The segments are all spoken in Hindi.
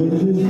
Baby,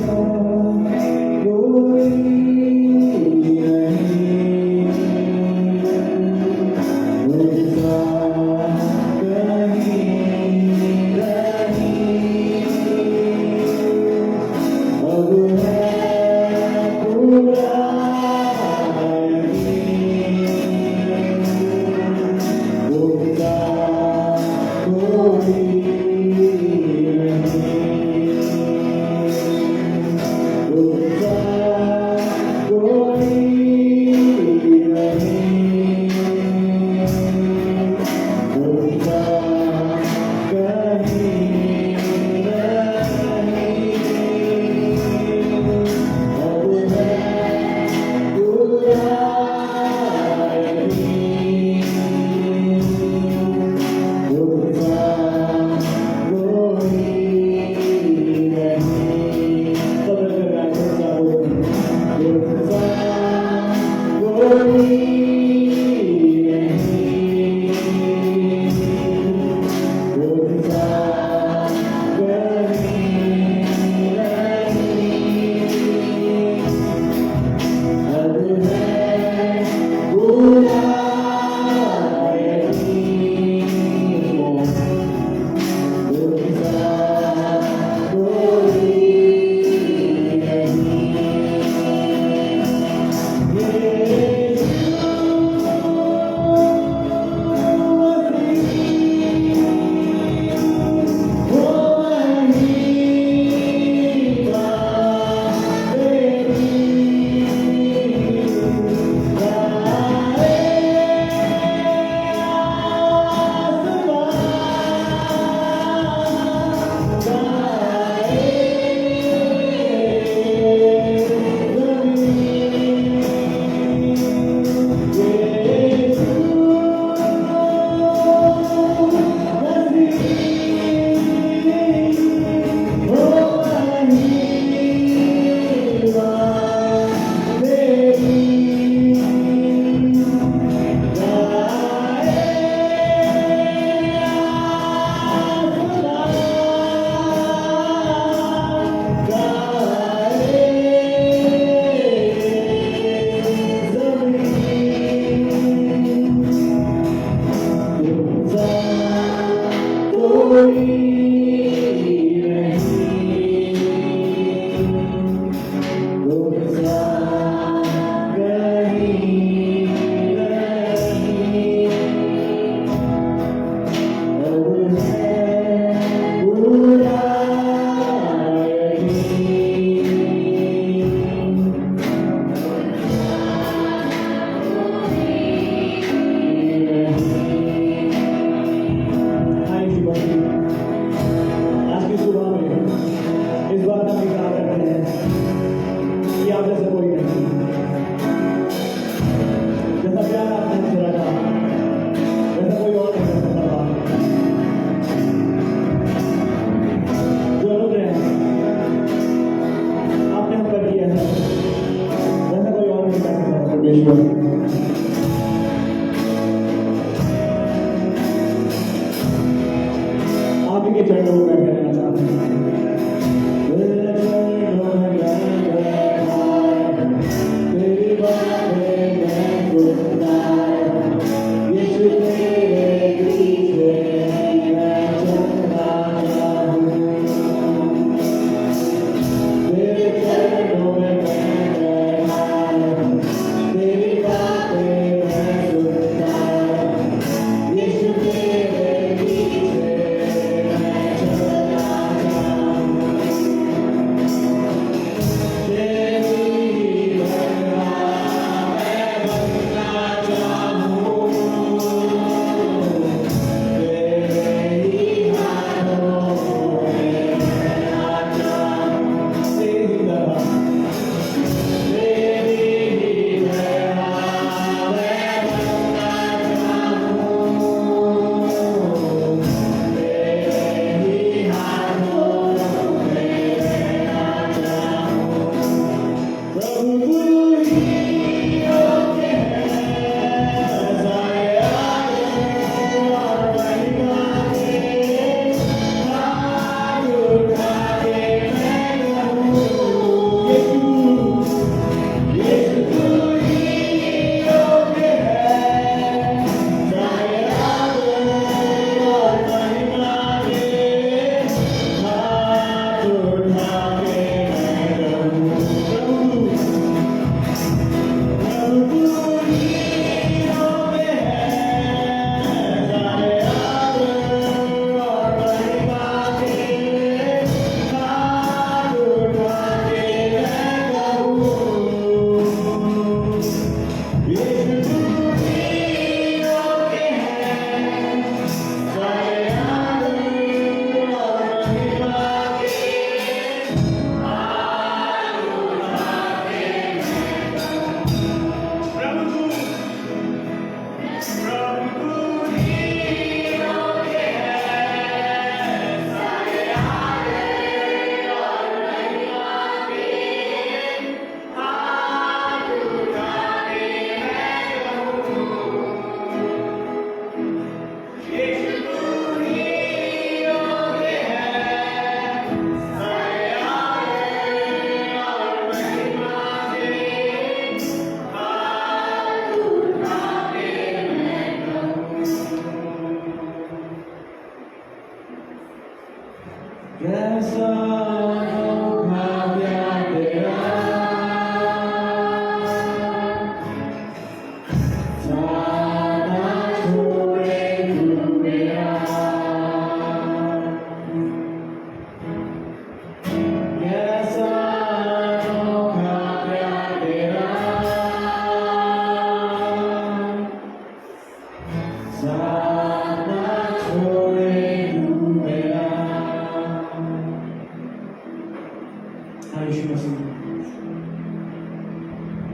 हाँ यीशु मसीह,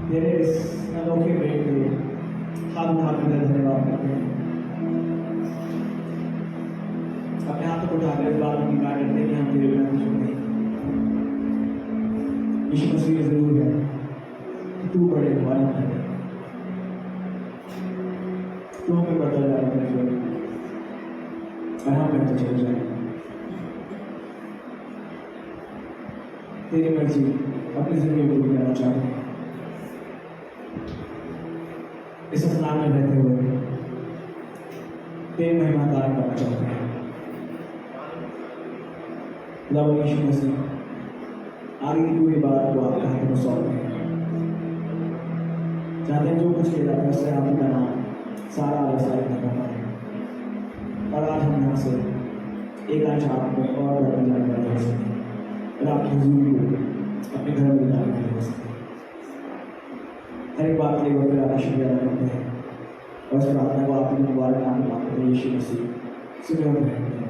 तेरे इस अनोखे प्रेम के लिए हाथ उठा कर धन्यवाद करते हैं। अपने हाथों को उठाकर इस बात को अंगीकार करते हैं कि हम तेरे बिना कुछ नहीं। यीशु मसीह जरूर है कि तू बड़े वाला है, तू हमें बढ़ता जा रहा है और हम बढ़ते चले जाए। तेरी मर्जी अपनी जिंदगी में पूरी करना चाहते हैं। इस स्नान में रहते हुए तेरी महिमा गान करना चाहते हैं। खुदा यीशु मसीह आगे की पूरी बात को आपके हाथों में सौंपते हैं। चाहते हैं जो कुछ किया जाता है उससे आपका नाम सारा आलोचना करना है। और आज हम यहाँ से एक आज आपको और बढ़ती जानकारी हो सके और आपकी हजूरी को अपने घर में जानकारी हो सके। हर एक बात के लिए वक्त आपका शुक्रिया अदा करते हैं और इस प्रार्थना को आपके मुबारक नाम में मांगते हैं यीशु मसीह सुबह हम रहते हैं।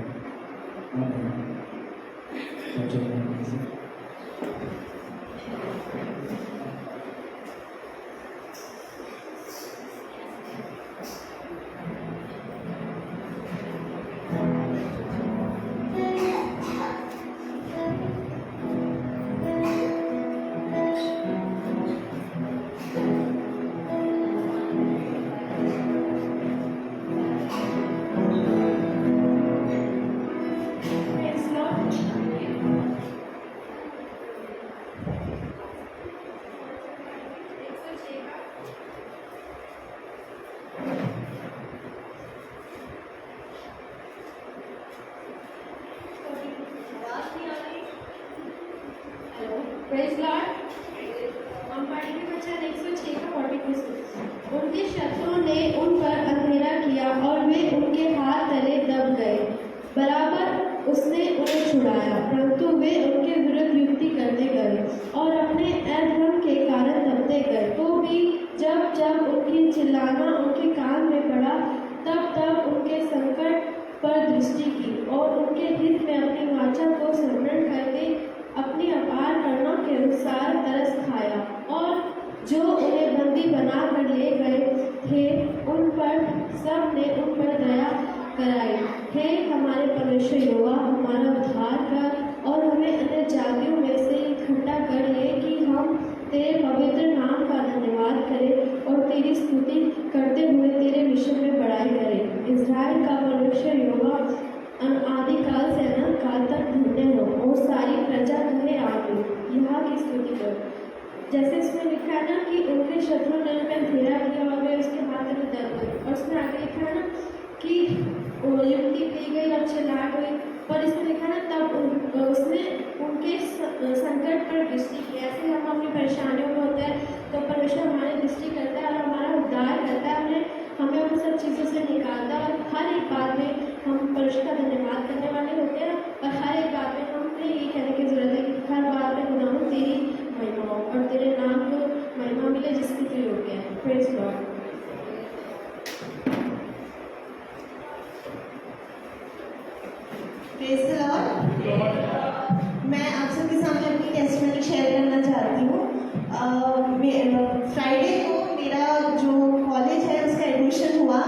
Praise Lord. हम पढ़ेंगे वचन 106 का 42। उनके शत्रुओं ने उन पर अंधेरा किया और वे उनके हाथ तले दब गए। बराबर उसने उन्हें छुड़ाया, परंतु वे उनके विरुद्ध युक्ति करते गए और अपने अधर्म के कारण दबते गए। तो भी जब जब उनकी चिल्लाना उनके कान में पड़ा, तब तब उनके संकट पर दृष्टि की और उनके हित में अपनी वाचा को स्मरण करके अपनी अपार करुणा के अनुसार तरस खाया। और जो उन्हें बंदी बना कर ले गए थे उन पर सब ने उन पर दया कराई। हे हमारे परमेश्वर यहोवा, हमारा उद्धार कर और हमें अन्य जातियों में से इकट्ठा कर ले कि हम तेरे पवित्र नाम का धन्यवाद करें और तेरी स्तुति करते हुए तेरे विषय में बड़ाई करें। इस्राएल का परमेश्वर यहोवा आदिकाल से अनंत काल तक धन्य हो और सारी प्रजा कहे आमीन। यहाँ की स्तुति करो। जैसे इसमें लिखा है ना कि उनके शत्रुओं ने उनमें अंधेरा किया और वे उसके हाथ में दब गए, और उसमें आगे लिखा है ना कि युक्ति की गई और चिल्ला गई, पर इसमें लिखा है ना तब उसने उनके संकट पर दृष्टि की। ऐसे हम अपनी परेशानियों में होते हैं तो परमेश्वर हमारी दृष्टि करता है और हमारा उद्धार करता है, हमें उन सब चीज़ों से निकालता है। और हर एक बात में हम परमेश्वर का धन्यवाद करने वाले होते हैं और हर एक बात में हमें ये कहने की जरूरत है कि हर बात में खुदावंद तेरी महिमा हो और तेरे नाम को महिमा मिले जिसकी तू योग्य है। Praise Lord. Praise the Lord. मैं आप सबके सामने अपनी टेस्टिमनी शेयर करना चाहती हूँ। फ्राइडे को मेरा जो कॉलेज है उसका एडमिशन हुआ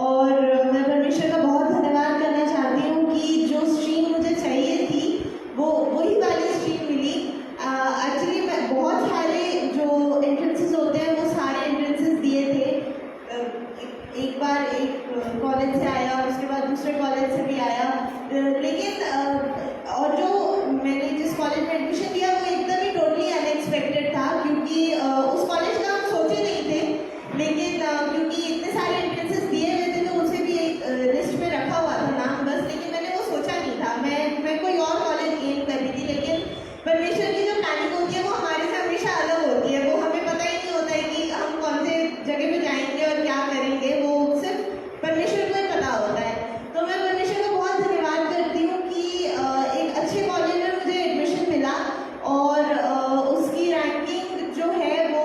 और मैं परमेश्वर का बहुत धन्यवाद करना चाहती हूँ कि जो स्ट्रीम मुझे चाहिए थी वो वही वाली स्ट्रीम मिली। एक्चुअली मैं बहुत सारे जो एंट्रेंसेस होते हैं वो सारे एंट्रेंसेस दिए थे। एक बार एक कॉलेज से आया और उसके बाद दूसरे कॉलेज से भी आया, लेकिन और जो मैंने जिस कॉलेज में एडमिशन लिया वो एकदम ही टोटली अनएक्सपेक्टेड था, क्योंकि उस कॉलेज का हम सोचे नहीं थे, लेकिन क्योंकि इतने सारे एंट्रेंसेस दिए हुए थे तो उसे भी एक लिस्ट में रखा हुआ था नाम बस, लेकिन मैंने वो सोचा नहीं था। मैं कोई और कॉलेज एम कर रही थी, लेकिन परमेश्वर की जो प्लानिंग होती है वो हमारे से हमेशा अलग होती है। वो हमें पता ही नहीं होता है कि हम कौन से जगह पे जाएंगे और क्या करेंगे, वो सिर्फ परमेश्वर को ही पता होता है। तो मैं परमेश्वर का बहुत धन्यवाद करती हूँ कि एक अच्छे कॉलेज में मुझे एडमिशन मिला और उसकी रैंकिंग जो है वो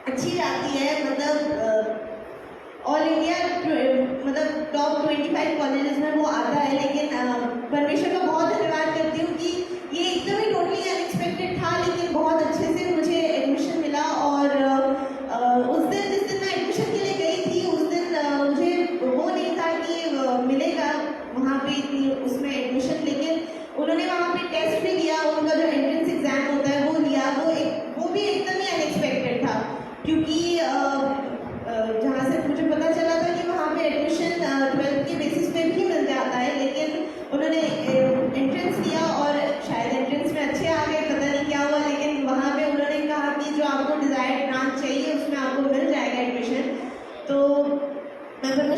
अच्छी जाती है, मतलब ऑल इंडिया मतलब टॉप 25 कॉलेजेस में वो आता है। लेकिन परमेश्वर का बहुत धन्यवाद करती हूँ कि ये एकदम ही टोटली अनएक्सपेक्टेड था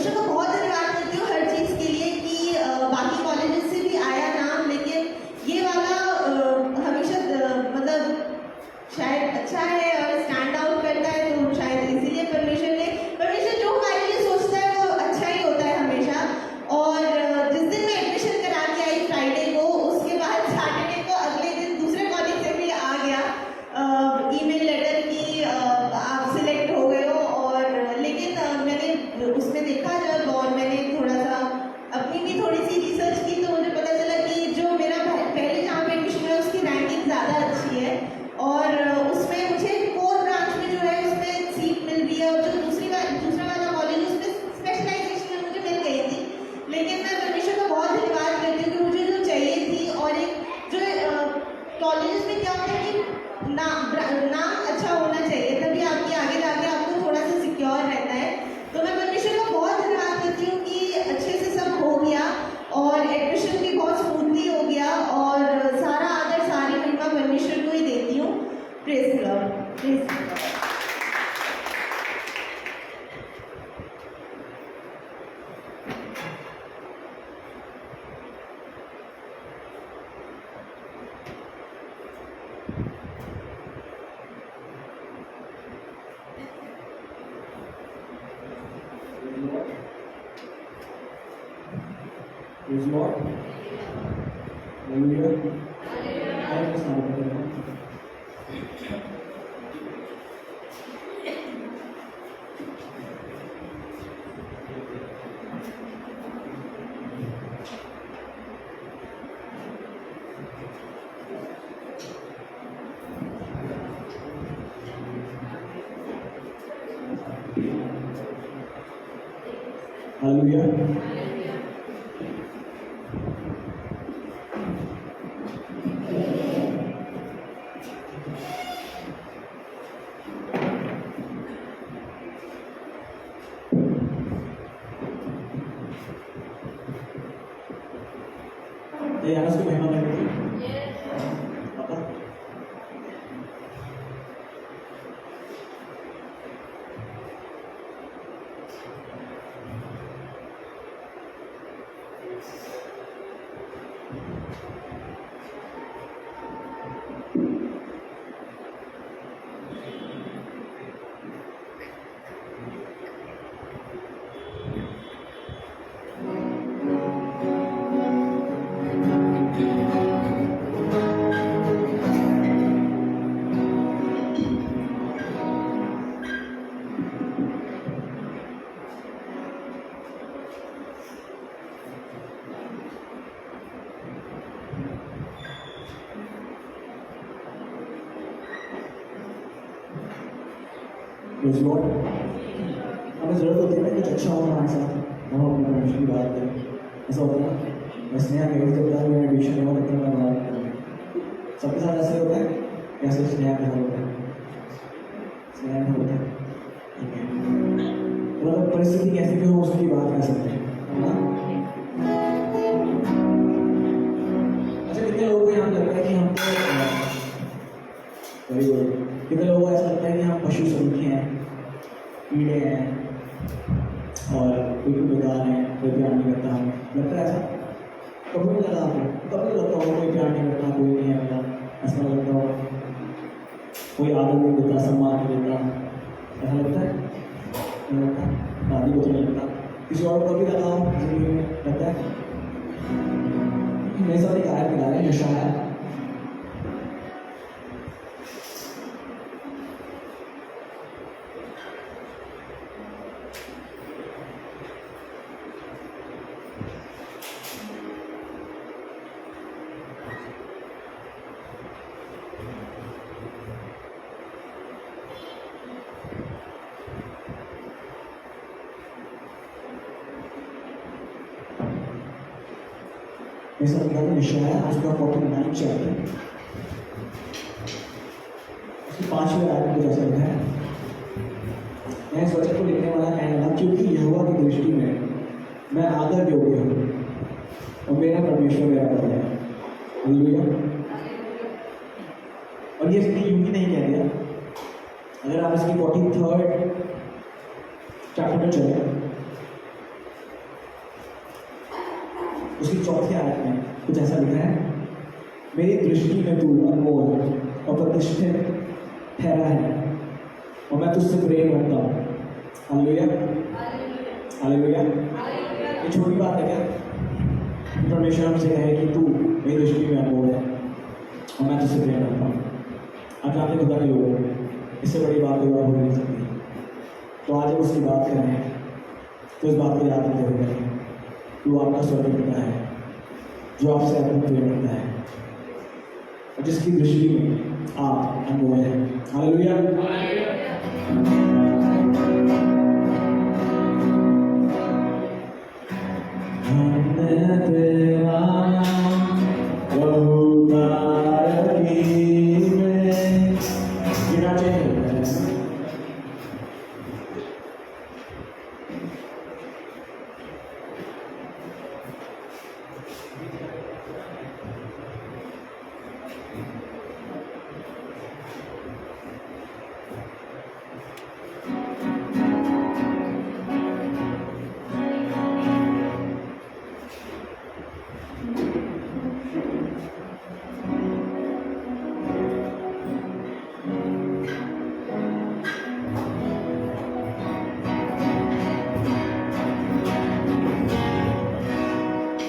परमेश्वर का बहुत धन्यवाद करती हूँ हर चीज़ के लिए कि बाकी कॉलेजेस से भी आया नाम, लेकिन ये वाला हमेशा मतलब शायद अच्छा है और स्टैंड आउट करता है, तो शायद इसीलिए परमेश्वर जो हमारे लिए सोचता है वो अच्छा ही होता है हमेशा। और जिस दिन मैं एडमिशन करा के आई फ्राइडे को, उसके बाद सैटरडे को अगले दिन दूसरे कॉलेज से भी आ गया ईमेल लेटर कि आप सिलेक्ट हो गए हो। और लेकिन मैंने उसमें देखा जब, और मैंने थोड़ा सा अपनी भी थोड़ी सी रिसर्च की, तो मुझे पता चला कि जो मेरा पहले जहाँ पे एडमिशन हुआ उसकी रैंकिंग ज़्यादा अच्छी है, और उसमें मुझे कोर ब्रांच में जो है उसमें सीट मिल रही है, और जो दूसरा वाला कॉलेज उसमें स्पेशलाइजेशन में मुझे मिल गई थी। लेकिन मैं परमेश्वर का बहुत धन्यवाद करती हूँ कि मुझे जो चाहिए थी, और एक जो कॉलेज में क्या होता है कि नाम अच्छा होना चाहिए, तभी आपके आगे जाके आपको थोड़ा सा सिक्योर रहता है। तो मैं परमेश्वर का बहुत धन्यवाद करती हूँ कि अच्छे से सब हो गया, और एडमिशन भी बहुत स्मूथली हो गया, और सारा आदर सारी महिमा परमेश्वर को ही देती हूँ। Praise the Lord, praise the Lord. Praise the Lord. Hallelujah. Thank you, Father. Hallelujah. ये आवाज को महिमा करेंगे। पता? Praise the Lord. हमें जरूरत होती है ना कुछ अच्छा हो हमारे साथ, हम अपने परमेश्वर की बात करें। ऐसा होता है ना, मैं स्नेहा कहीं से बता रहा हूँ, एडमिशन हुआ तब तक मैं बात करूँ। सबके साथ ऐसे होता है, कैसे स्नेहा के साथ होता है, स्नेहा के साथ होता है, ठीक है। मतलब परिस्थिति कैसी भी हो उसकी बात कर सकते हैं, है ना? अच्छा, कितने लोगों को यहाँ लगता है कि हम वेरी गुड, कितने लोगों को ऐसा लगता है कि हम पशु सरीखे हैं, कीड़े हैं, और बिल्कुल बेकार हैं, कोई प्यार नहीं करता हमें, लगता है ऐसा? कभी नहीं लगा आपको? कभी नहीं लगता होगा कोई प्यार नहीं करता, कोई नहीं है मेरा, ऐसा लगता होगा? कोई आदर नहीं देता, सम्मान नहीं देता, ऐसा लगता है? नहीं लगता? दादी को तो नहीं लगता, किसी और को भी लगा हो जिंदगी में, लगता है? मेरे साथ एक आयत निकाल रहे हैं, यशाया ऐसा निकाल रहे यशाया उसका 49 चैप्टर उसकी 5वें आयत में जैसा लिखा है, मैं इस वचन को लिखने वाला कहने लगा, क्योंकि यहोवा की दृष्टि में मैं आदर योग्य हूँ और मेरा परमेश्वर मेरा पति है। हालेलुया। और ये इसने यूं ही नहीं कह दिया, अगर आप इसकी 43rd चैप्टर में चले उसकी चौथी आयत में कुछ ऐसा लिखा है, मेरी दृष्टि में तू अनमोल और प्रतिष्ठित ठहरा है और मैं तुझसे प्रेम करता हूँ। Hallelujah, hallelujah. ये छोटी बात है क्या? परमेश्वर हमसे कहे कि तू मेरी दृष्टि में अनमोल है और मैं तुझसे प्रेम करता हूँ। आज आपने खुदा के लोगों इससे बड़ी बात कोई और हो नहीं सकती। तो आज जब उसकी बात कर रहे हैं तो इस बात को याद रखते हुए करें, वो आपका स्वर्गीय पिता है जो आपसे अपना प्रेम करता है और जिसकी दृष्टि में आप अनमोल हैं। हालेलुया। हमने तेरा बहुतार की में गिना चाहिए।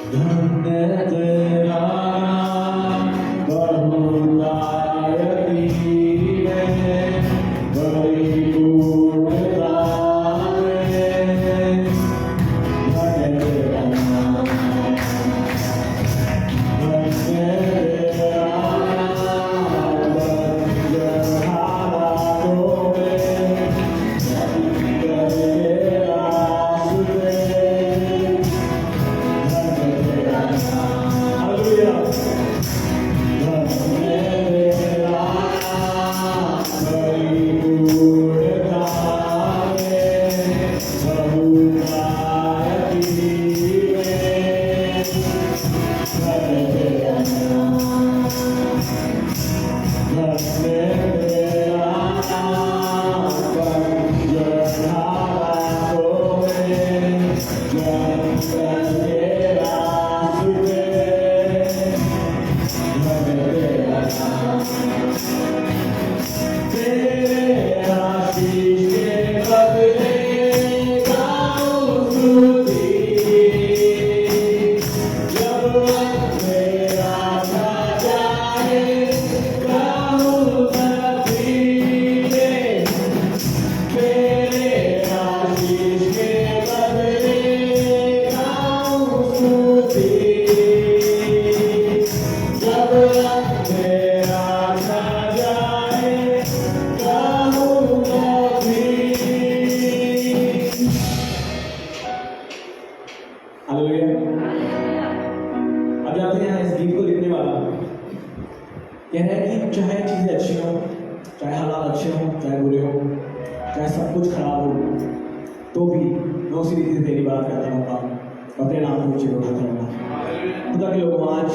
धन्य तेरा बहुतार की में बड़ी पूर्णता में। धन्य तेरा, धन्य तेरा बंधन हालातों में तेरा सुधे। अब जाते हैं इस गीत को लिखने वाला कह रहा है कि चाहे चीज़ें अच्छी हो, चाहे हालात अच्छे हो, चाहे बुरे हो, चाहे सब कुछ खराब हो, तो भी मैं उसी रीति से तेरी बात करता रहूँगा और तेरे नाम को ऊँचे उठाता रहूँगा। खुदा के लोग आज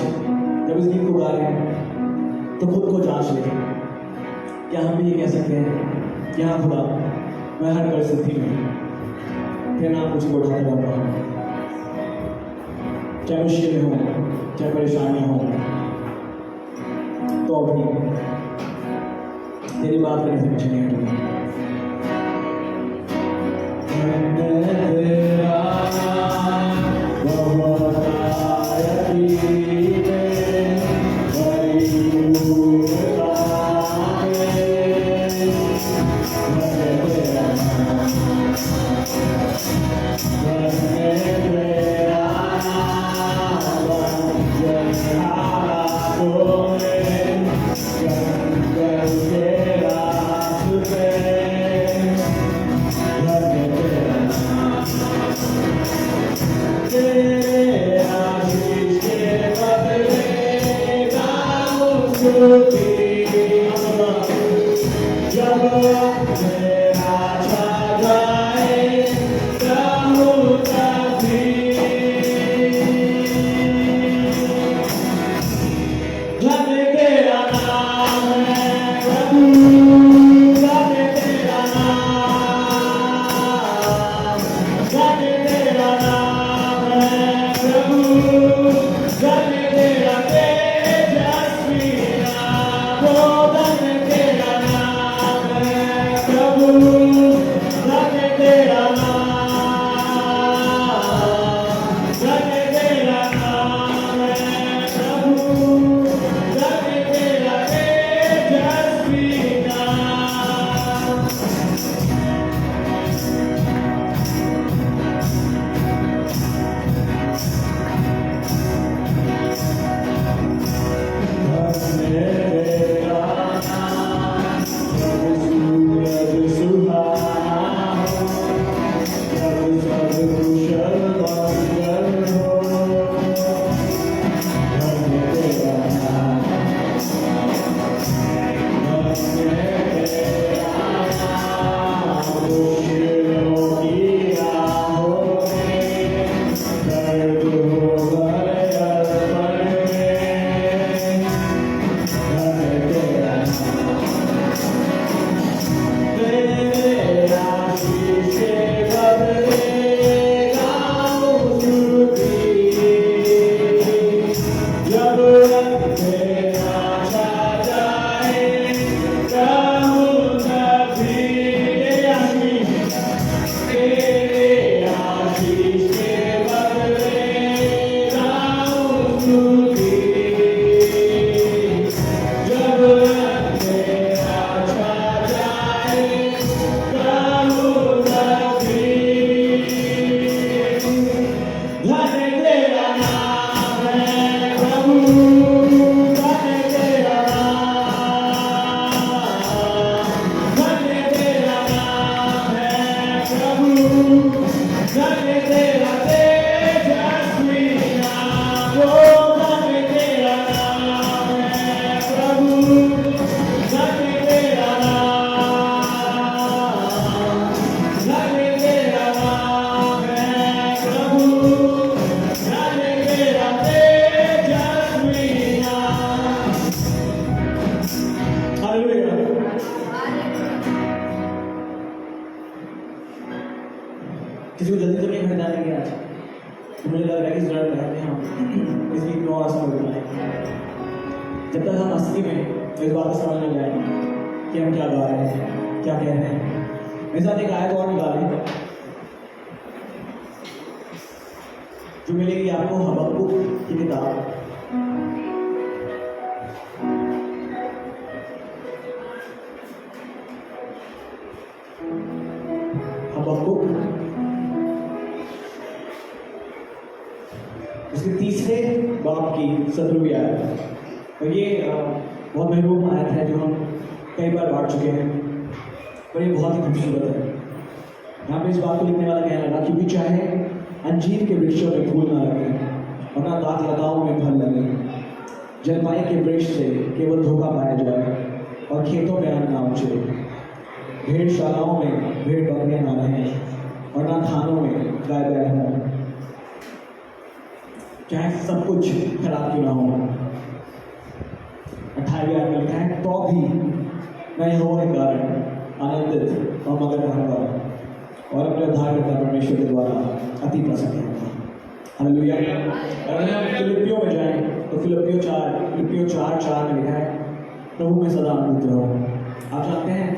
जब इस गीत को गा रहे हैं तो खुद को जांच लें, क्या हम भी ये कह सकते हैं कि हाँ खुदा, मैं हर परिस्थिति में तेरे नाम को ऊँचे उठाता रहूँगा, चाहे मुश्किलें हों, चाहे परेशानियां हों, तो भी तेरी बात करने से पीछे नहीं हटूंगा। किसी को जल्दी तो नहीं घर जाने की आज? तो मुझे लग रहा है कि ज़रा रहते हैं हम इस वीक 9 आवर्स में बनाए। जब तक हम असली में इस बात को समझ नहीं जाएंगे कि हम क्या गा रहे हैं, क्या कह रहे हैं। मेरे साथ एक आयत और गा रहे हैं जो मिलेगी आपको हबक्कुक की किताब। हबक्कुक उसके तीसरे बाब की 17वीं आयत। और ये बहुत महबूब आयत है जो हम कई बार बांट चुके हैं, पर ये बहुत ही खूबसूरत है। यहाँ पे इस बात को लिखने वाला कहने लगा, क्योंकि चाहे अंजीर के वृक्षों में फूल ना लगे और ना दाख लताओं में फल लगे, जलपाई के वृक्ष से केवल धोखा पाया जाए और खेतों में अन्न ना उछले, भेड़शालाओं में भेड़ बकरियां ना रहें और ना थानों में गाय बैल हों, चाहे सब कुछ खराब क्यों ना हो। 28वें आयत में लिखा है, तो भी मैं यहोवा के कारण आनंदित और मगन रहूंगा और अपने उद्धारकर्ता परमेश्वर के द्वारा अति प्रसन्न रहूंगा। हालेलुया। अगर हम फिलिपियों में जाएं तो फिलिपियों 4:4 में लिखा है, प्रभु में सदा आनंदित रहो। आप जानते हैं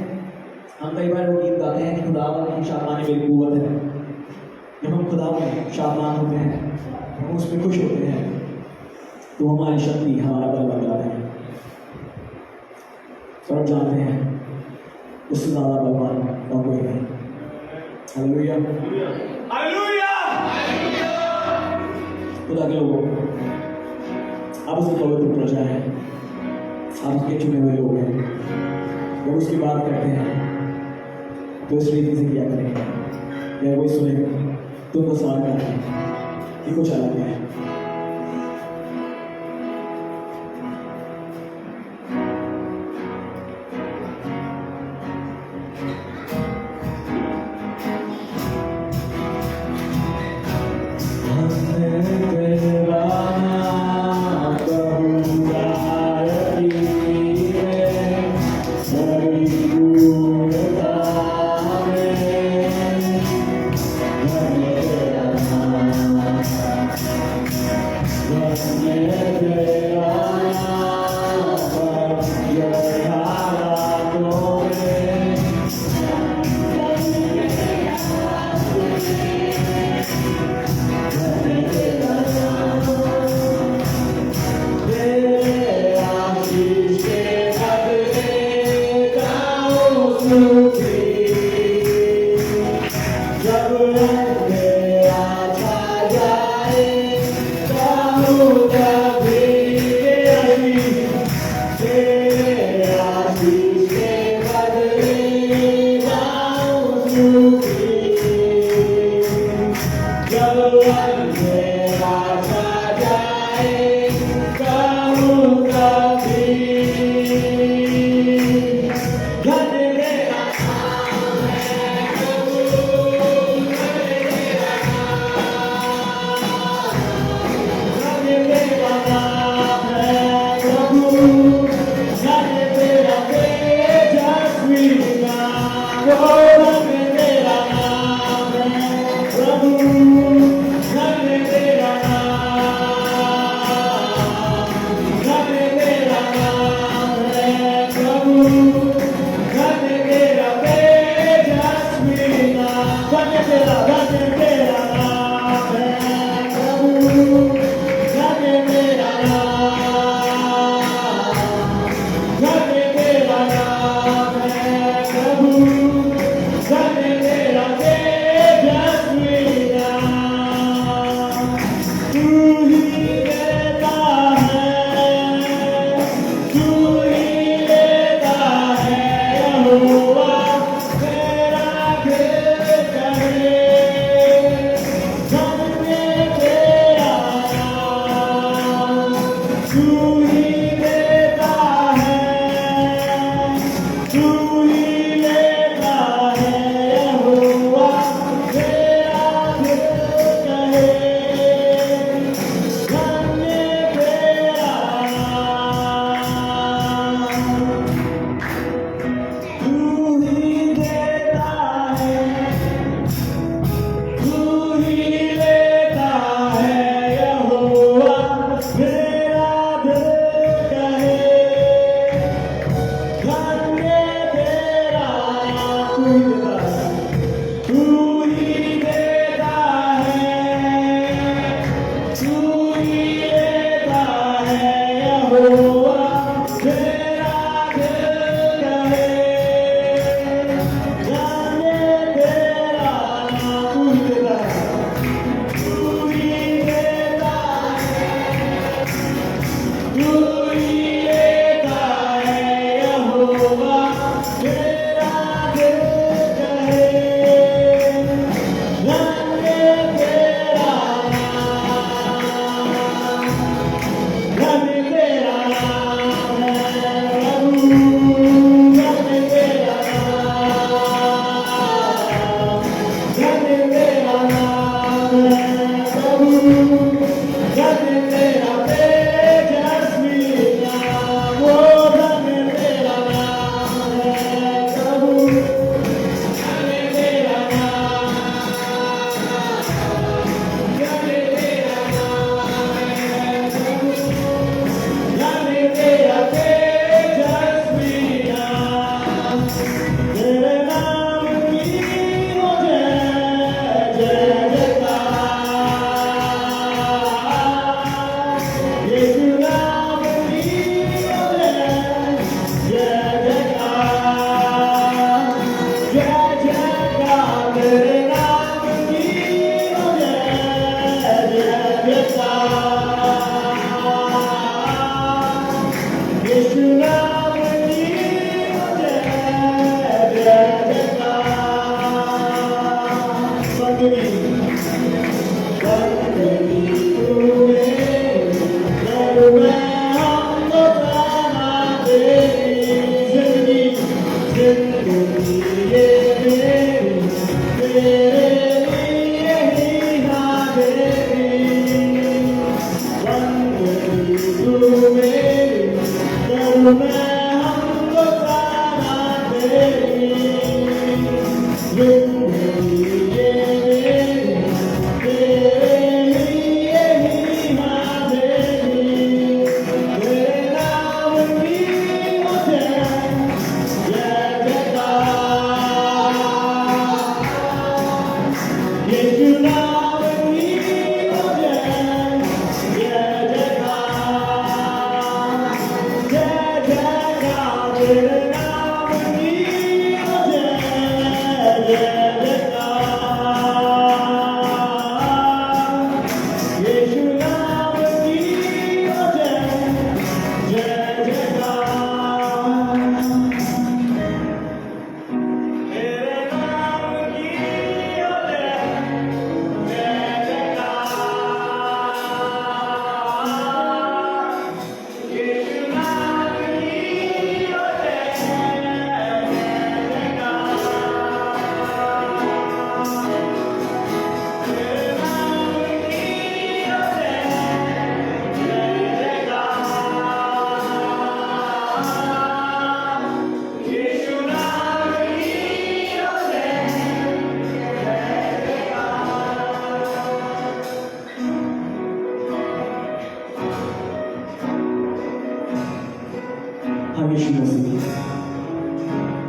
हम कई बार वो गीत गाते हैं कि खुदावन की शाबानी मेरी कुव्वत है। जब हम खुदा में शाबान होते हैं, हम उसमें खुश होते हैं, तो हमारी शक्ति हमारा बल बन जाता है। और आप जानते हैं उससे ज़्यादा बलवान और कोई नहीं। हालेलुया। हालेलुया। खुदा के लोगों, आप उसकी पवित्र प्रजा हैं, आप उसके चुने हुए लोग हैं। जब उसकी बात करते हैं तो इस रीति से किया करें, या कोई सुने तो उनको समझ में आए कि कुछ अलग है।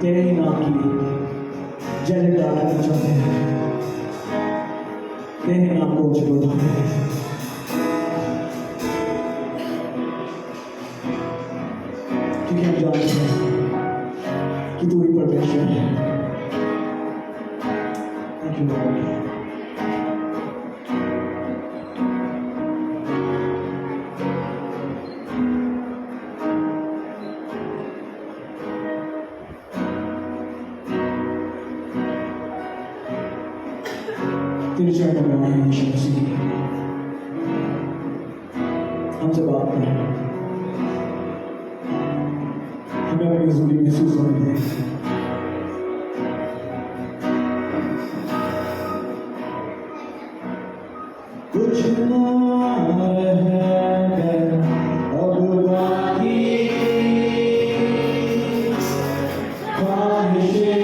तेरे ही नाम की जय जयकार करना चाहते हैं, तेरे नाम को ऊंचे उठाते हैं। क्योंकि हम जानते हैं कि तू ही परमेश्वर है। Thank you Lord. तेरे चरणों में आए हैं यीशु मसीह, हमसे बात करें, हमें अपनी हज़ूरी महसूस होने दें। कुछ ना रहे अब बाकी, ख्वाहिशें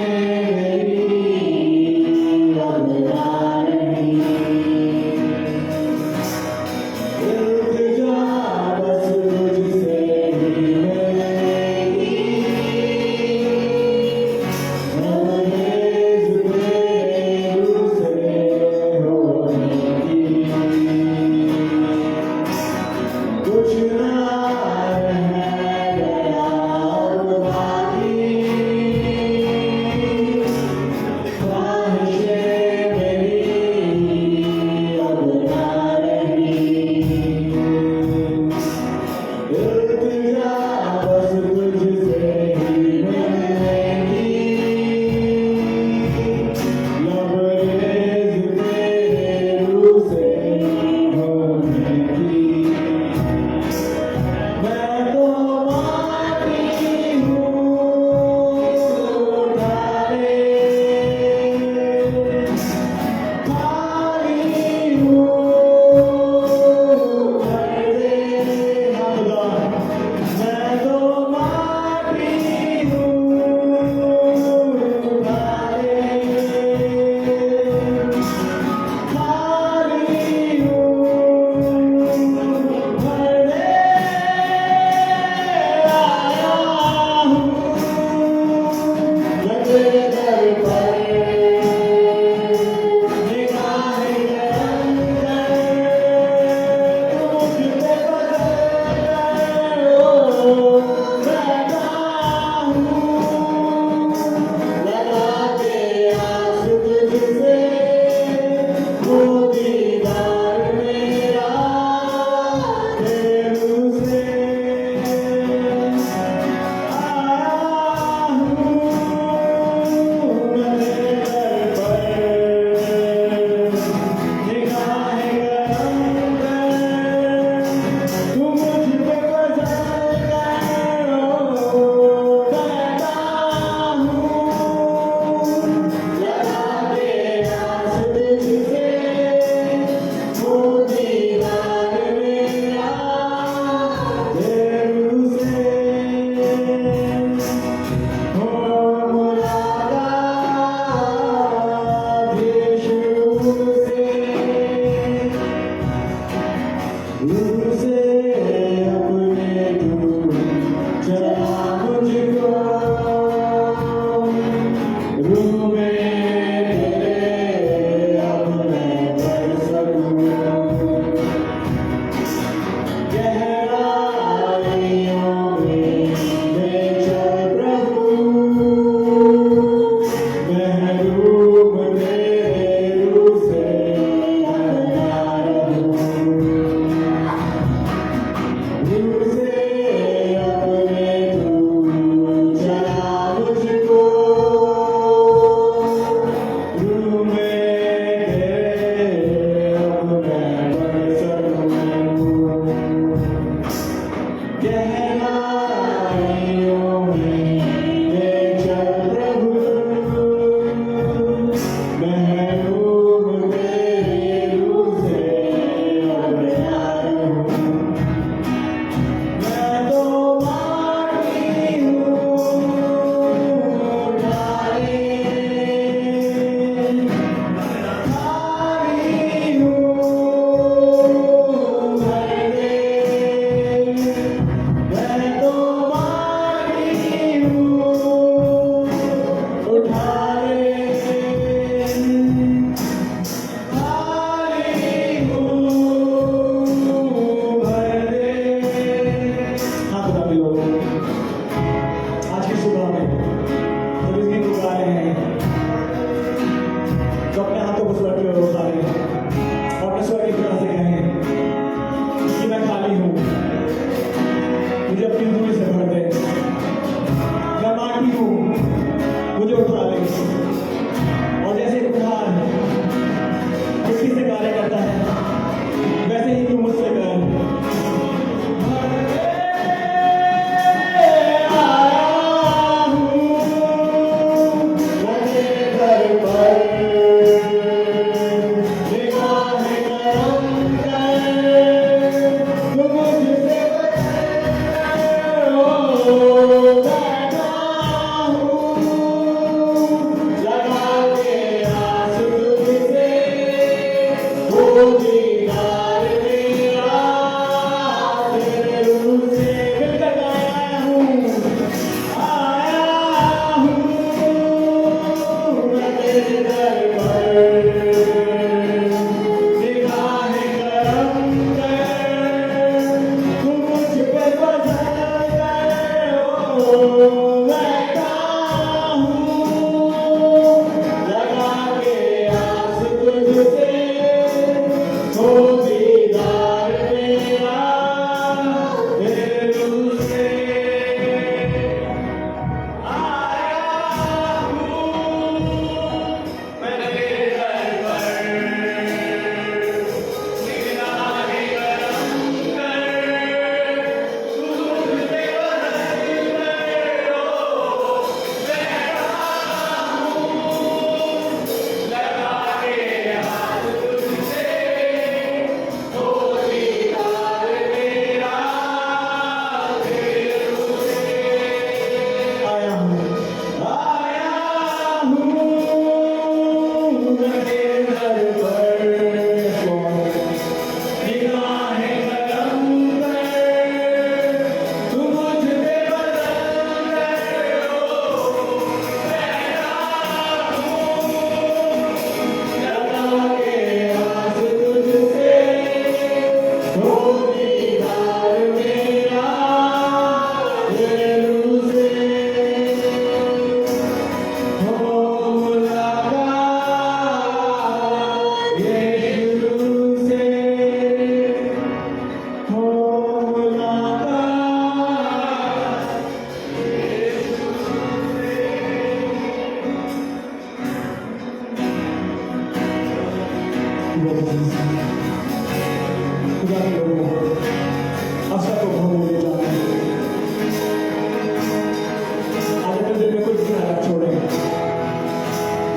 हाथ छोड़े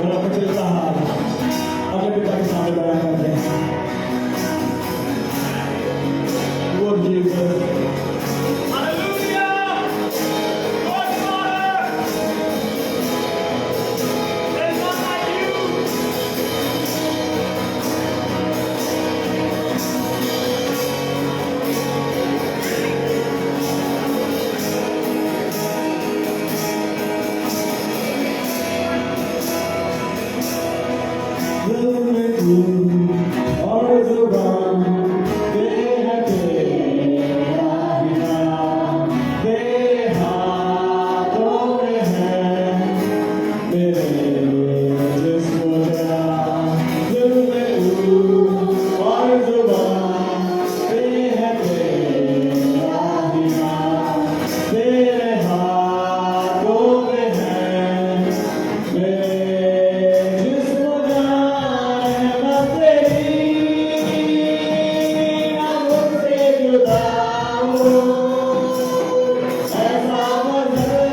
और अपने दिल का हाल अपने पिता के सामने बयान करते हैं। वो Jesus Hallelujah! God Father! There's none like you! दिल में तू और जुबान तेरा तेरा ही नाम तेरे हाथों में है मेरे जिस्म जान। दिल में तू और जुबान तेरा तेरा ही नाम तेरे हाथों में है मेरे जिस्म जान। मैं तेरी ना मुझसे जुदा हूँ ऐसा मजहब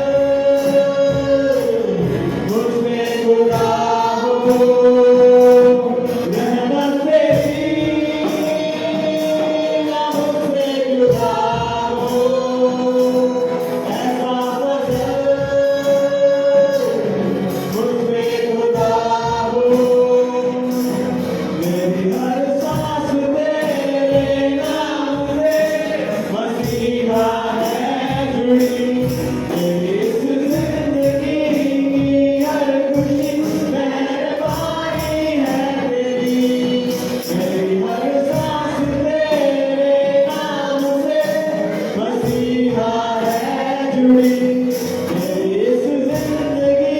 मुझसे जुदा हूँ। रहमत तेरी ना मुझसे जुदा हूँ ऐसा मजहब मुझसे जुदा हूँ। मेरी हर सांस तेरे नाम से मसीहा है जुड़ी। मेरी इस जिंदगी की हर खुशी मेहरबानी है तेरी। मेरी हर सांस तेरे नाम से मसीहा है जुड़ी। मेरी इस जिंदगी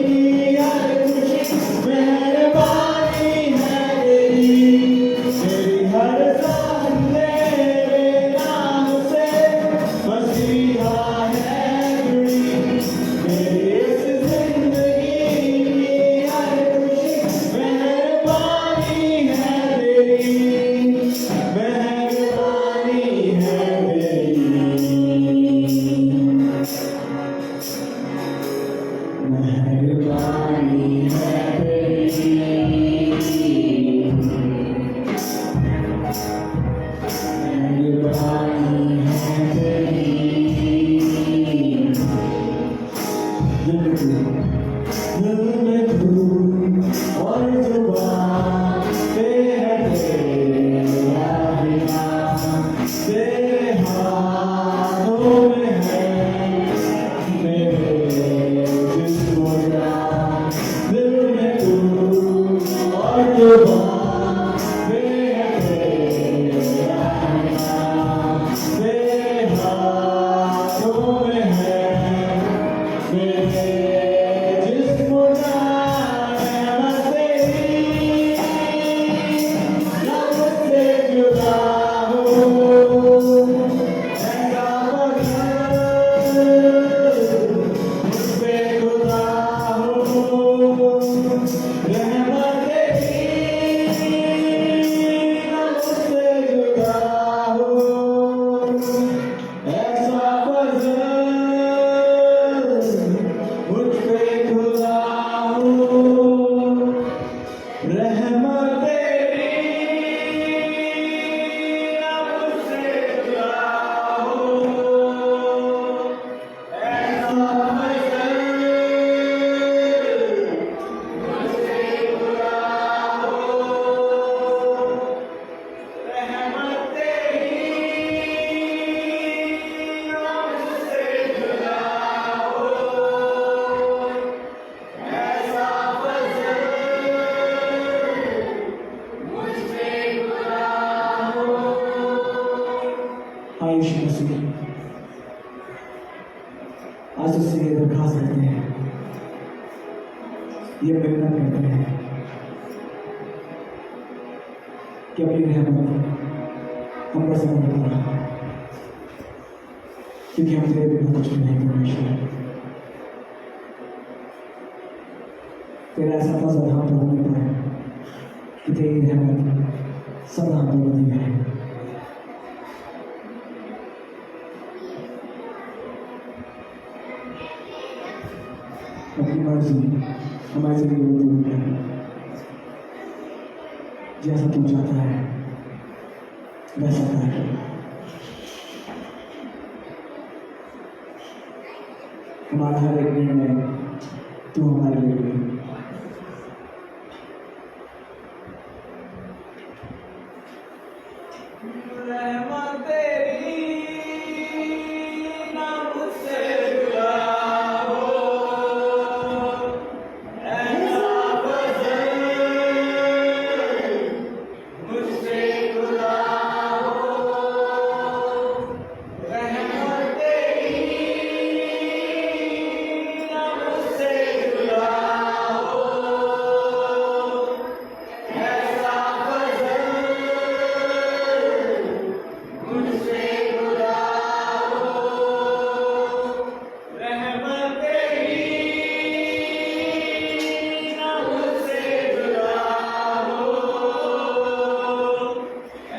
की हर खुशी मेहरबानी है तेरी। मेरी हर सांस तेरे नाम से मसीहा है जुड़ी। मेरी इस जिंदगी की हर खुशी मेहरबानी है तेरी। मेहरबानी है तेरी। मेहरबानी है तेरी। मेहरबानी है तेरी। दिल में तू और जुबान तेरा तेरा ही नाम तेरे हाथों में है मेरे जिस्म जान। दिल में तू और जुबान तेरा तेरा ही नाम तेरे हाथों में है मेरे जिस्म जान। रहमत तेरी ना मुझसे जुदा हूँ ऐसा मजहब मुझसे जुदा हूँ। रहमत तेरी ना मुझसे जुदा हूँ ऐसा मजहब मुझ पे खुदा हूँ। रहमत तेरी ना मुझसे जुदा हूँ ऐसा मजहब मुझसे खुदा हूँ। रहमत तेरी ना मुझसे जुदा हूँ ऐसा मजहब मुझसे खुदा हूँ। हाँ यीशु मसीह, आज तुझसे ये दरखास्त करते हैं, ये मिन्नत करते हैं कि अपनी रहमत हम पर समझ बता, क्योंकि हम तेरे बिना कुछ भी नहीं कर ईश्वर। तेरा ऐसा फजल हम पर होने पर कि तेरी रहमत सदा हम पर बनी है। अपनी मर्जी हमारी जिंदगी में पूरी कर, जैसा तू चाहता है वैसा कर। हमारा हर एक निर्णय तू हमारे लिए ले। रहमत तेरी ना मुझसे जुदा हो, ऐसा फज़ल मुझसे जुदा हो। रहमत तेरी ना मुझसे जुदा हो, ऐसा फज़ल मुझसे जुदा हो। रहमत तेरी ना मुझसे जुदा हो,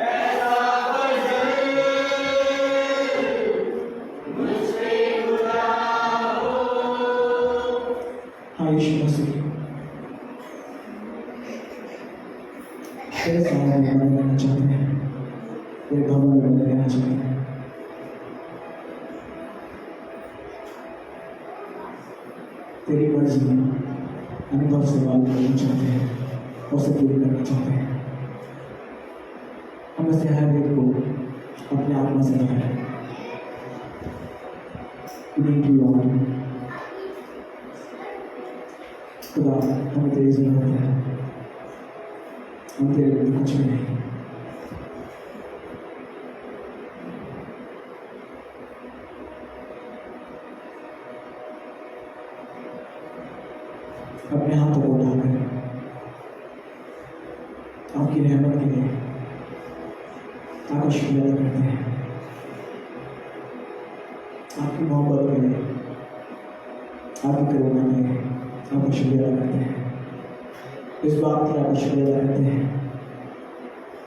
ऐसा फज़ल मुझसे जुदा हो। हाँ यीशु मसीह, तेरे सामने हम रहना चाहते हैं, तेरे भवन में रहना चाहते हैं। तेरी मर्जी अनुभव से बात करना चाहते हैं और उसे पूरी करना चाहते हैं। हम ऐसे हर एक को अपने आत्मा से भरें। खुदा हमें तेरी जरूरत है, हम तेरे लिए कुछ भी नहीं। अपने हाथों को उठाकर आपकी रहमत के लिए आपका शुक्रिया अदा करते हैं, आपकी मोहब्बत के लिए, आपकी करुणा के लिए आपका शुक्रिया अदा करते हैं। इस बात के आपका शुक्रिया अदा करते हैं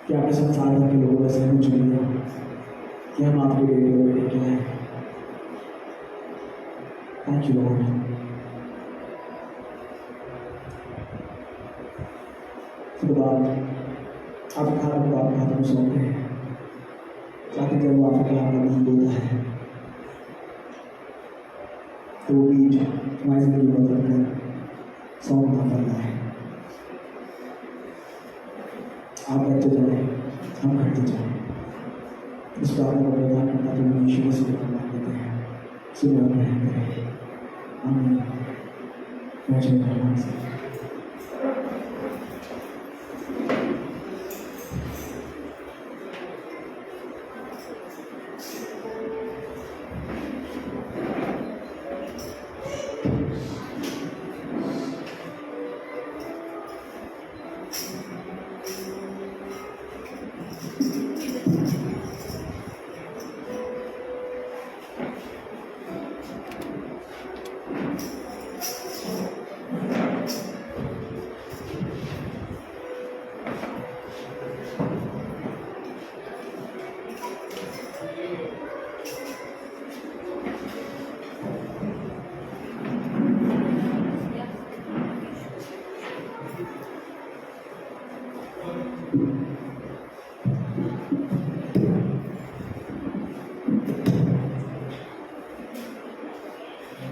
कि आपने संसार भर के लोगों से हमें चुन लिया कि हम आपके बेटे और बेटे के हैं। Thank you Lord. उसके बाद आपके खाने को आपके हाथों में सौंपते हैं ताकि जब वो आपके कलाम का बीज बोलता है तो वो बीज हमारी जिंदगी में बदल कर 100 गुना फल लाए। आप बढ़ते जाए, हम घटते जाए। इस प्रार्थना को प्रदान करना तो हम यीशु मसीह के नाम में करते हैं। सुने और ग्रहण करें। आमीन। मुझे धन्यवाद से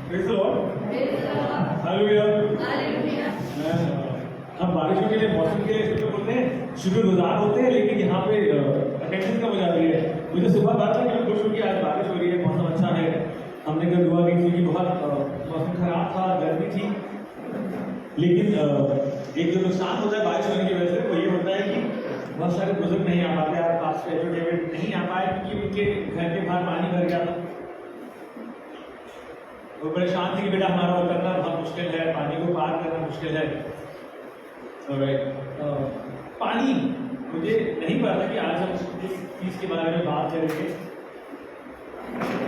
Praise the Lord. Hallelujah. हम बारिशों के लिए, मौसम के लिए शुक्र बोलते हैं, शुक्रगुजार होते हैं, लेकिन यहाँ पे अटेंशन कम हो जाती है। मुझे सुबह बात था कि मैं खुश हूँ कि आज बारिश हो रही है, मौसम अच्छा है। हमने कल दुआ की क्योंकि बहुत मौसम खराब था, गर्मी थी। लेकिन एक जो नुकसान होता है बारिश होने की वजह से वो ये होता है कि बहुत सारे बुजुर्ग नहीं आ पाते, आप पास डेविड नहीं आ पाए क्योंकि उनके घर के बाहर पानी भर गया था। वो परेशान थी कि बेटा हमारा वो करना बहुत मुश्किल है, पानी को पार करना मुश्किल है। पानी, मुझे नहीं पता कि आज हम इस चीज़ के बारे में बात करेंगे,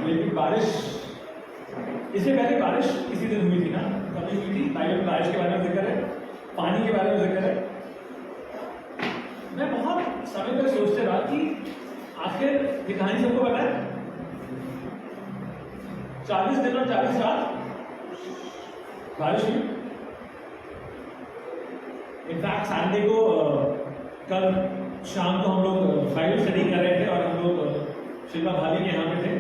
लेकिन बारिश, इससे पहले बारिश किसी दिन हुई थी ना, कभी हुई थी। बाइबल में बारिश के बारे में जिक्र है, पानी के बारे में जिक्र है। मैं बहुत समय तक सोचते रहा कि आखिर ये कहानी सबको पता है, 40 दिन और 40 रात बारिश हुई। इनफैक्ट सैटरडे को कल शाम को हम लोग बाइबल स्टडी कर रहे थे और हम लोग शिल्पा भाभी के यहाँ पे थे।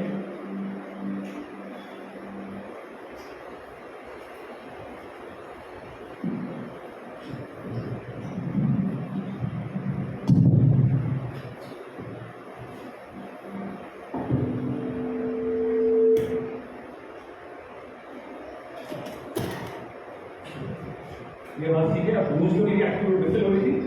ये बात ठीक है। अब रोज तो मेरी एक्टिव बिल्कुल हो रही थी।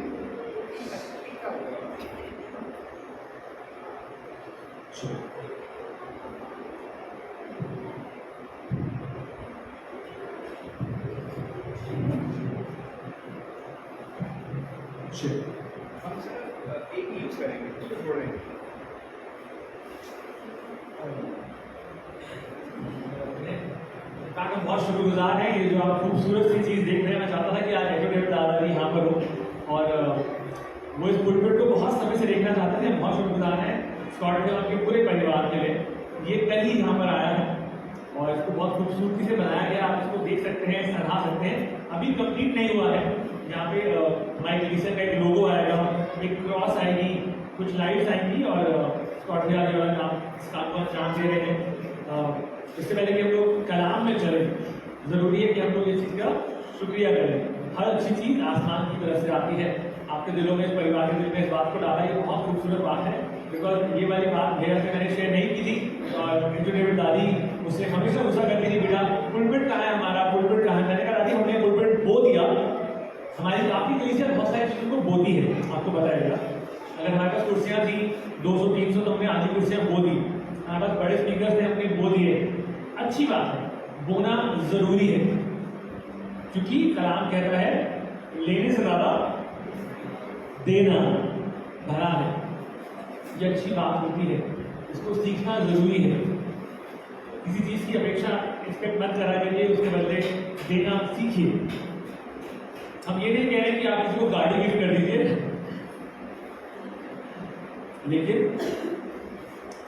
हम सर एक यूज करेंगे उसको छोड़ेंगे। हम बहुत शुक्रगुजार हैं। ये जो आप खूबसूरत सी चीज़ देख रहे हैं, मैं चाहता था कि आज एडवोकेट दादाजी यहाँ पर हो और वो इस पुलपिट को बहुत समय से देखना चाहते थे। हम बहुत शुक्रगुजार हैं स्कॉट के आपके पूरे परिवार के लिए। ये कल ही यहाँ पर आया है और इसको बहुत खूबसूरती से बनाया गया। आप इसको देख सकते हैं, सराहा सकते हैं। अभी कंप्लीट नहीं हुआ है। यहाँ पे हमारे कलीसिया का एक लोगो आएगा, एक क्रॉस आएगी, कुछ लाइट्स आएंगी और स्कॉट के आगे वाला नाम इस काम को अंजाम दे रहे हैं। इससे पहले कि हम लोग कलाम में चले, जरूरी है कि हम लोग इस चीज़ का शुक्रिया करें। हर अच्छी चीज़ आसमान की तरफ से आती है। आपके दिलों में, इस परिवार के दिल में इस बात को डाला, ये बहुत खूबसूरत बात है। बिकॉज ये वाली बात मेरे से मैंने शेयर नहीं की थी और डेविड दादी मुझसे हमेशा गुस्सा करती थी, बेटा पुलपिट कहाँ है हमारा, पुलपिट कहाँ है। मैंने कहा दादी हमने पुलपिट बो दिया। हमारी काफ़ी कलीसिया बहुत सारी चीज़ों को बोती है, आपको बताएगा। अगर हमारे पास कुर्सियाँ थी 200-300 तो हमने आधी कुर्सियाँ बो दी। हमारे पास बड़े स्पीकर थे, हमने बो दिए। अच्छी बात है, बोना जरूरी है, क्योंकि कलाम कहता है लेने से ज्यादा देना भला है। ये अच्छी बात होती है, इसको सीखना जरूरी है। किसी चीज की अपेक्षा एक्सपेक्ट मत करा करिए, उसके बदले देना सीखिए। हम ये नहीं कह रहे कि आप किसी को गाड़ी गिफ्ट कर दीजिए, लेकिन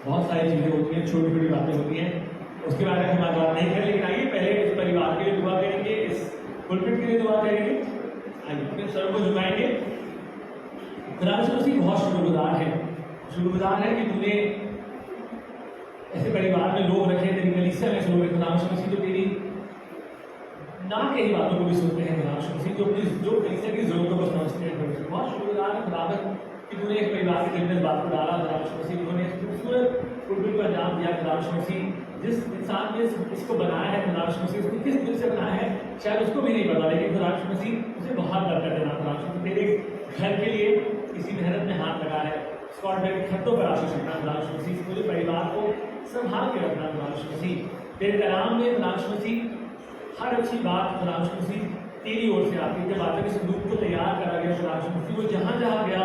बहुत सारी चीजें होती हैं, छोटी छोटी बातें होती हैं, उसके बारे में हम बात नहीं करें। लेकिन आइए पहले इस परिवार के लिए दुआ करेंगे, इस पुलपिट के लिए दुआ करेंगे। आइए अपने सर को झुकाएंगे। खुदा मसीह बहुत शुक्रगुजार है, शुक्रगुजार है कि तूने ऐसे परिवार में लोग रखे, तेरी कलीसिया में ऐसे लोग रखे। खुदा मसीह जो तेरी ना कही बातों को भी सुनते हैं, खुदा मसीह जो अपनी जो कलीसिया की जरूरतों को समझते हैं। बहुत शुक्रगुजार है खुदा कि तूने एक परिवार के दिल में इस बात को डाला। खुदा मसीह उन्होंने खूबसूरत पुलपिट को अंजाम दिया। खुदा मसीह जिस इंसान ने इसको बनाया है, खुदा मसीह उसको किस दिल से बनाया है शायद उसको भी नहीं पता, लेकिन खुदा मसीह उसे बहुत बरकत देना। खुदा मसीह तेरे घर के लिए इसी मेहनत में हाथ लगा है। स्कॉट के खतों पर आशीष रखना खुदा मसीह, पूरे परिवार को संभाल के रखना खुदा मसीह। तेरे कलाम में खुदा मसीह हर अच्छी बात खुदा मसीह तेरी ओर से आती है। जब आते संदूक को तैयार करा गया खुदा मसीह, वो जहाँ जहाँ गया,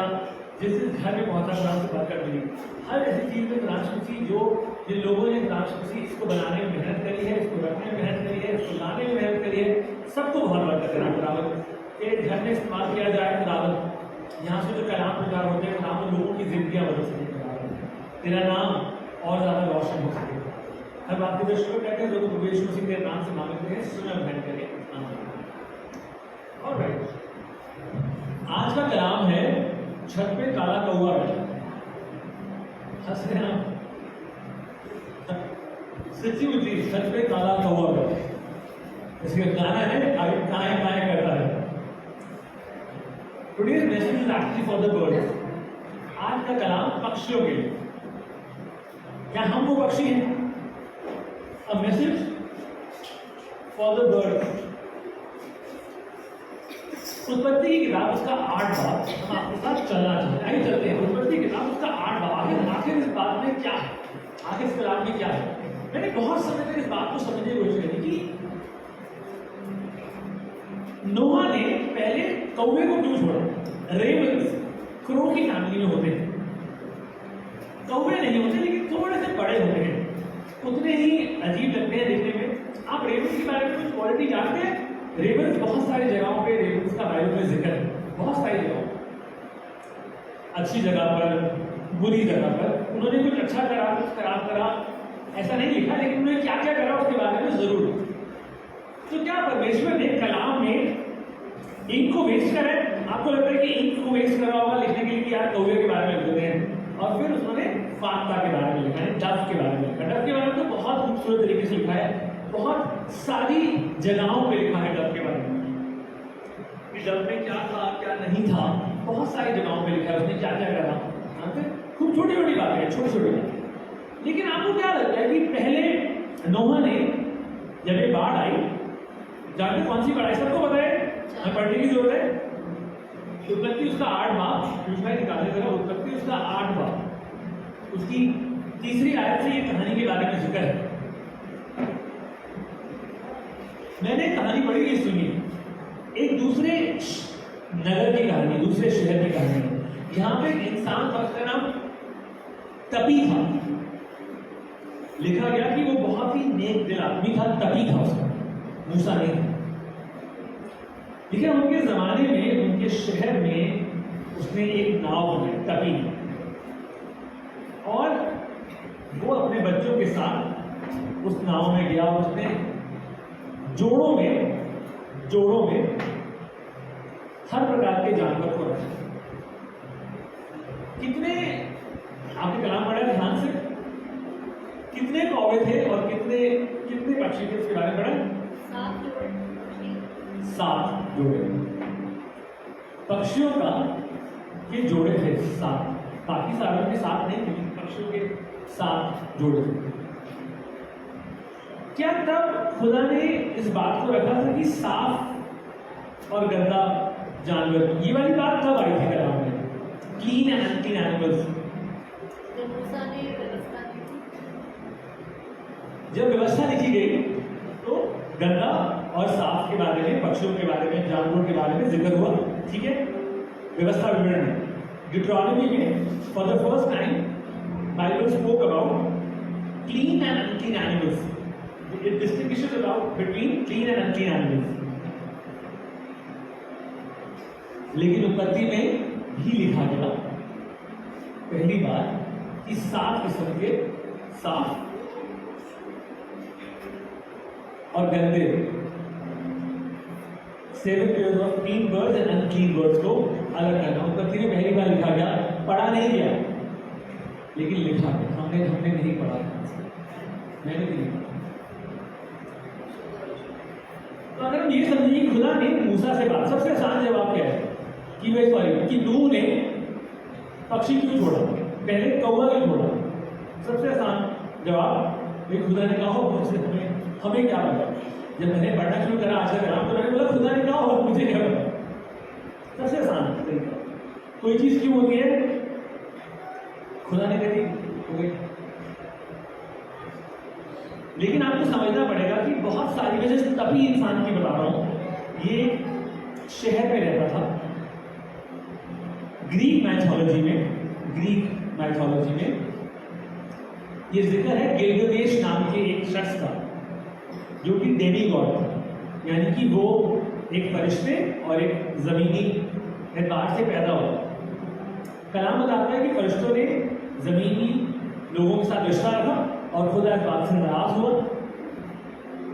जिस घर में पहुंचा, खुदा से बरकत मिली। हर ऐसी चीज में खुदा मसीह जो जिन लोगों ने खुदा मसीह इसको बनाने में मेहनत करी है, इसको रखने में मेहनत करी है, इसको लाने में मेहनत करी है, सबको बहुत बरकत देना खुदावंद। तेरे घर में इस्तेमाल किया जाए खुदावंद, यहाँ से जो कलाम प्रचार होते हैं खुदावंद, लोगों की जिंदगियां बदल सके खुदावंद, तेरा नाम और ज्यादा रोशन हो सके। हर बात की दृष्टि को कहते हैं जो प्रभु यीशु मसीह तेरे नाम से मांगते हैं, सुना बहन करें। ऑलराइट, आज का कलाम है छत पे काला कौआ बैठा। हंस रहे हैं आप? सच्ची मुच्ची छत पे काला कौआ बैठा। इसका गाना है आगे काएं काएं करता है। Today's message is actually for the birds. आज का कलाम पक्षियों के लिए। क्या हम वो पक्षी हैं? A message for the birds. उत्पत्ति की किताब उसका 8 बाब हम आपके साथ चलना चाहते हैं। चलते हैं उत्पत्ति की किताब उसका 8 बाब। आखिर इस बात में क्या है, आखिर इस कलाम में क्या है? मैंने बहुत समय तक इस बात को समझने की कोशिश करी कि नोहा ने पहले कौवे को क्यों छोड़ा। रेवन्स क्रो की फैमिली में होते हैं, कौवे नहीं होते लेकिन थोड़े से बड़े होते हैं, उतने ही अजीब लगते हैं देखने में। आप रेवन्स के बारे में कुछ क्वालिटी जानते हैं? रेवन्स बहुत सारी जगहों पे रेवन्स का बाइबल में जिक्र है, बहुत सारी जगहों, अच्छी जगह पर, बुरी जगह पर। उन्होंने कुछ अच्छा करा, कुछ खराब करा, ऐसा नहीं लिखा, लेकिन उन्होंने क्या क्या करा उसके बारे में जरूर। तो क्या परमेश्वर ने कलाम में इंक को वेस्ट करा है? आपको लगता है कि इंक को वेस्ट करा होगा लिखने के लिए कि यार कौवे के बारे में लिख देते हैं, और फिर उन्होंने फाख्ता के बारे में लिखा है, डव के बारे में लिखा है। डव के बारे में तो बहुत खूबसूरत तरीके से लिखा है, बहुत सारी जगहों पे लिखा है डव के बारे में कि डव में क्या था क्या नहीं था, बहुत सारी जगहों पे लिखा है उसने क्या क्या करा। खूब छोटी छोटी बातें हैं, छोटी छोटी बातें। लेकिन आपको क्या लगता है कि पहले नोहा ने जब ये बाढ़ आई, जानते कौन सी बाढ़ आई? सबको पता है, हमें पढ़ने की जरूरत है। उत्पत्ति उसका 8 बाब, निकालने जरा, उत्पत्ति उसका 8 बाब, उसकी 3री आयत से ये कहानी के बारे में जिक्र है। मैंने कहानी पढ़ी ये सुनी, एक दूसरे नगर की कहानी, दूसरे शहर की कहानी। यहाँ पे एक इंसान था, उसका नाम तपी था। लिखा गया कि वो बहुत ही नेक दिल आदमी था, तपी था उसका, मूसा नहीं था। लेकिन उनके जमाने में, उनके शहर में उसने एक नाव बनाई, तपी, और वो अपने बच्चों के साथ उस नाव में गया। उसने जोड़ों में हर प्रकार के जानवर को रखा। कितने, आपने कलाम पढ़ा ध्यान से, कितने कौवे थे और कितने पक्षी थे उसके बारे में पढ़ा? 7 जोड़े पक्षियों का ये जोड़े थे 7, बाकी सारों के 7 नहीं थे, पक्षियों के 7 जोड़े थे। क्या तब खुदा ने इस बात को रखा था कि साफ और गंदा जानवर, ये वाली बात कब आई थी कलाम में? क्लीन एंड अनक्लीन एनिमल्स, जब व्यवस्था लिखी गई तो गंदा और साफ के बारे में, पक्षियों के बारे में, जानवरों के बारे में जिक्र हुआ, ठीक है। व्यवस्था विवरण में ड्यूटरोनॉमी में for the first time Bible spoke about clean and unclean animals. It distinguishes about between clean and unclean animals. लेकिन उत्पत्ति में भी लिखा गया पहली बार कि 7 किस्म के साफ और गंदे, 7 pairs of clean birds and unclean birds को अलग करना। उत्पत्ति में पहली बार लिखा गया, पढ़ा नहीं गया, लेकिन लिखा गया। हमने नहीं पढ़ा, मैंने भी नहीं पढ़ा। तो अगर हम ये समझें कि खुदा ने मूसा से बात, सबसे आसान जवाब क्या है कि नूह ने पक्षी क्यों छोड़ा, पहले कौवा क्यों छोड़ा? सबसे आसान जवाब, खुदा ने कहा हो हमें क्या पता। जब मैंने पढ़ना शुरू करा आज का कलाम तो मैंने बोला खुदा ने कहा हो, मुझे क्या पता। सबसे आसान तरीका, कोई चीज क्यों होती है? खुदा ने कह दी हो गई। लेकिन आपको समझना पड़ेगा कि बहुत सारी वजह, तभी इंसान की बता रहा हूं, ये शहर में रहता था। ग्रीक मैथोलॉजी में ये जिक्र है गिलगमेश नाम के एक शख्स का, जो कि डेमी गॉड था, यानी कि वो एक फरिश्ते और एक जमीनी एतबार से पैदा हुआ। कलाम बताता है कि फरिश्तों ने जमीनी लोगों के साथ रिश्ता रखा और खुदा इस बात से नाराज हुआ।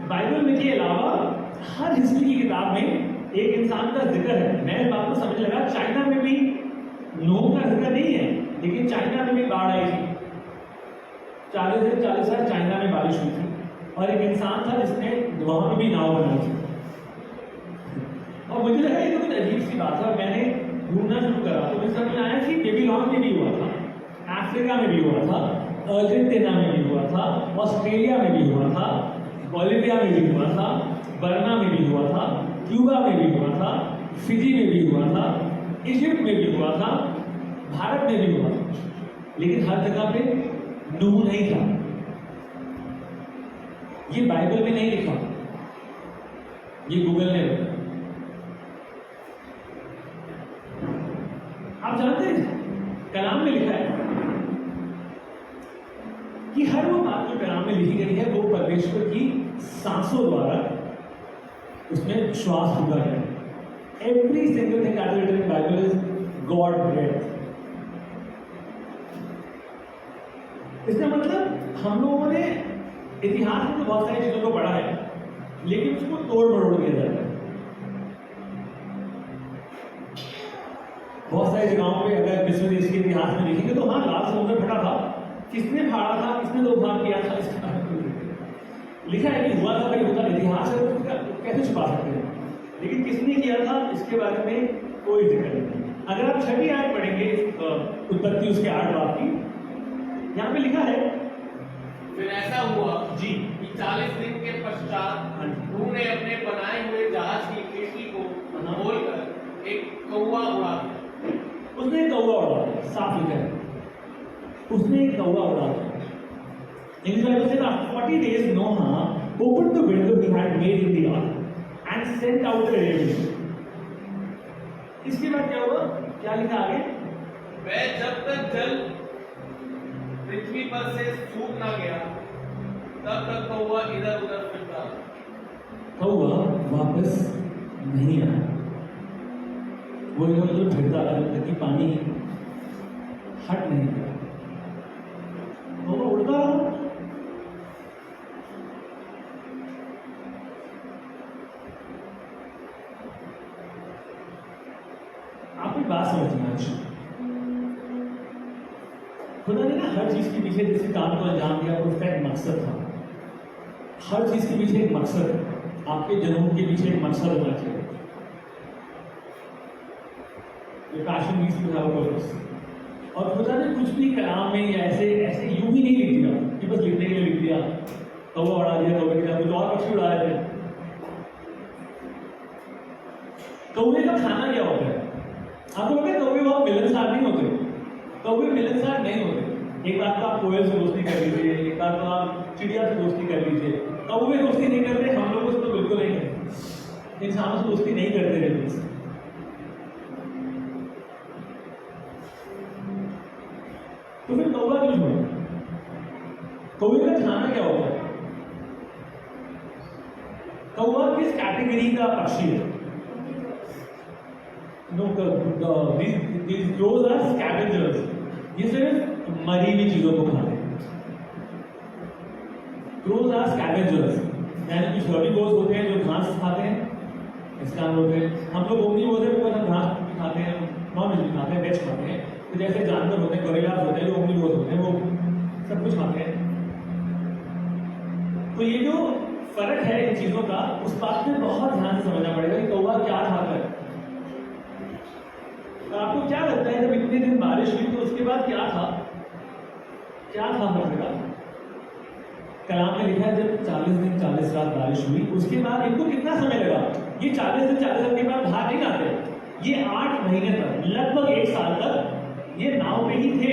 बाइबल में के अलावा हर हिस्ट्री की किताब में एक इंसान का जिक्र है। मैं इस बात को समझ लगा, चाइना में भी नूह का जिक्र नहीं है, लेकिन चाइना में भी बाढ़ आई थी। 40 साल चाइना में बारिश हुई थी और एक इंसान था जिसने वहां में भी नाव बनाई थी। और मुझे लगा ये तो कुछ अजीब सी बात है। मैंने ढूंढना शुरू करा तो मुझे समझ आया कि बेबीलोन में भी हुआ था, अफ्रीका में भी हुआ था, अर्जेंटीना में भी हुआ था, ऑस्ट्रेलिया में भी हुआ था, बोलिविया में भी हुआ था, बर्मा में भी हुआ था, क्यूबा में भी हुआ था, फिजी में भी हुआ था, इजिप्ट में भी हुआ था, भारत में भी हुआ था, लेकिन हर जगह पे नूह नहीं था। ये बाइबल में नहीं लिखा, ये गूगल ने लिखा। आप जानते हैं कलाम में लिखा है कि हर वो बात जो कलाम में लिखी गई है वो परमेश्वर की सांसों द्वारा उसमें श्वास हुआ है। Every single thing that is written in Bible is God breath. इसका मतलब हम लोगों ने इतिहास में तो बहुत सारी चीजों को पढ़ा है, लेकिन उसको तोड़ मरोड़ दिया जाता है। बहुत सारी जगहों पे अगर विश्व देश के इतिहास में देखेंगे तो हाँ, लाल समुद्र फटा था, किसने फाड़ा था, किसने दो भाग किया था, इसके बारे में लिखा है कि हुआ था, भाई होता इतिहास है, तो कैसे छुपा सकते हैं, लेकिन किसने किया था इसके बारे में कोई जिक्र नहीं। अगर आप छठी आयत पढ़ेंगे उत्पत्ति उसके 8 बाब की, यहाँ पे लिखा है फिर ऐसा हुआ जी कि 40 दिन के पश्चात उन्होंने अपने बनाए हुए जहाज की खिड़की को खोलकर एक कौवा उड़ा दिया। उसने एक कौवा उड़ा दिया, साफ लिखा है, उसने एक कौवा उड़ा दिया। In the Bible says after 40 days Noah opened the window he had made in the ark and sent out the raven. इसके बाद क्या हुआ, क्या लिखा आगे? वह जब तक जल पृथ्वी पर से सूख ना गया तब तक कौवा इधर उधर फिरता। कौवा वापस नहीं आया, वो इधर उधर फिरता रहा जब तक कि पानी हट नहीं गया। कौवा उड़ता रहा। आप एक बात समझना चाहिए, खुदा ने ना हर चीज के पीछे जिस काम को अंजाम दिया उसका एक मकसद था। हर चीज के पीछे एक मकसद है, आपके जन्म के पीछे एक मकसद होना चाहिए। Passion means to have a purpose. और खुदा ने कुछ भी कलाम में या ऐसे ऐसे यूं ही नहीं लिख दिया कि बस लिखने के लिए लिख दिया, कौवा उड़ा दिया, कौवे के साथ कुछ और पक्षी उड़ा दिया। कौवे का खाना क्या होता है? आपको पता है कौवे बहुत मिलनसार नहीं होते, कौवे मिलनसार नहीं होते। एक बार तो आप कोयल से दोस्ती कर लीजिए, एक बार तो आप चिड़िया से दोस्ती कर लीजिए, कौवे दोस्ती नहीं करते, हम लोगों से तो बिल्कुल नहीं करते, इंसानों से दोस्ती नहीं करते रहते से। तो फिर कौवा क्यों छोड़ा? कौवे का खाना क्या होता है? कौवा किस कैटेगरी का पक्षी है? No, these crows are scavengers. ये सिर्फ मरी हुई चीजों को खाते हैं। Crows are scavengers, यानी कुछ herbivores होते हैं जो घास खाते हैं, इसका होते हैं। हम लोग omnivores हैं, वो हम घास भी खाते हैं, नॉन वेज भी खाते हैं, वेज खाते हैं। तो जैसे जानवर होते हैं, गोरिल्लास होते हैं, जो omnivores होते हैं, वो सब कुछ खाते हैं। तो ये जो फर्क है इन चीजों का, उस बात में बहुत ध्यान से समझना पड़ेगा कि कौवा क्या खाता है। आपको क्या लगता है जब इतने दिन बारिश हुई तो उसके बाद क्या था? क्या था हर जगह? कलाम में लिखा है जब 40 दिन 40 रात बारिश हुई, उसके बाद इनको कितना समय लगा? ये 40 दिन 40 रात के बाद बाहर नहीं आते, ये 8 महीने तक, लगभग 1 साल तक ये नाव में ही थे।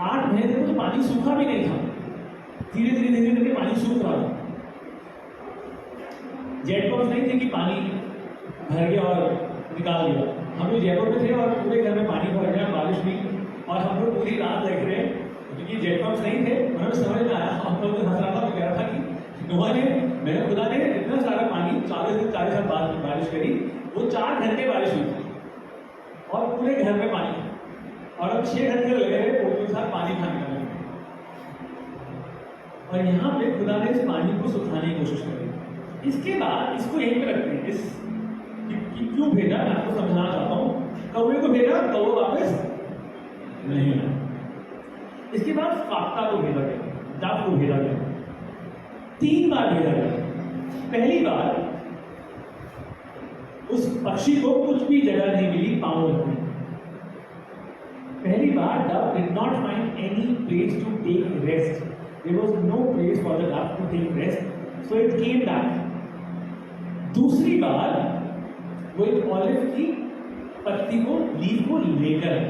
8 महीने तक तो पानी सूखा भी नहीं था, धीरे धीरे धीरे धीरे पानी सूख रहा था। जेट पंप नहीं थे कि पानी भर गया और निकाल दिया। हम लोग जयपुर में थे और पूरे घर में पानी भर गया, बारिश हुई और हम लोग पूरी रात देख रहे हैं, क्योंकि जेट पंप नहीं थे। हमें समझ में आया, हम लोग हंस रहा था, मैं कह रहा था कि नोहा ने, मेरे खुदा ने इतना सारा पानी 40 दिन 40 रात बाद बारिश करी, वो 4 घंटे बारिश हुई और पूरे घर में पानी, और अब 6 घंटे लगे रहे पोटल के साथ पानी खाने का। और यहाँ पे खुदा ने इस पानी को सुखाने की कोशिश करी। इसके बाद इसको यहीं पे रखते हैं, इस क्यों भेजा मैं आपको समझाना चाहता हूं। कौवे को भेजा, कौवा वापस नहीं आया। इसके बाद फाख्ता को भेजा गया, डव को भेजा गया, 3 बार भेजा गया। पहली बार उस पक्षी को कुछ भी जगह नहीं मिली पांव रखने। पहली बार dove did not find any place to take rest, there was no place for the dove to take rest, so it came back. दूसरी बार वो एक ऑलिव की पत्ती को, लीफ को लेकर आए।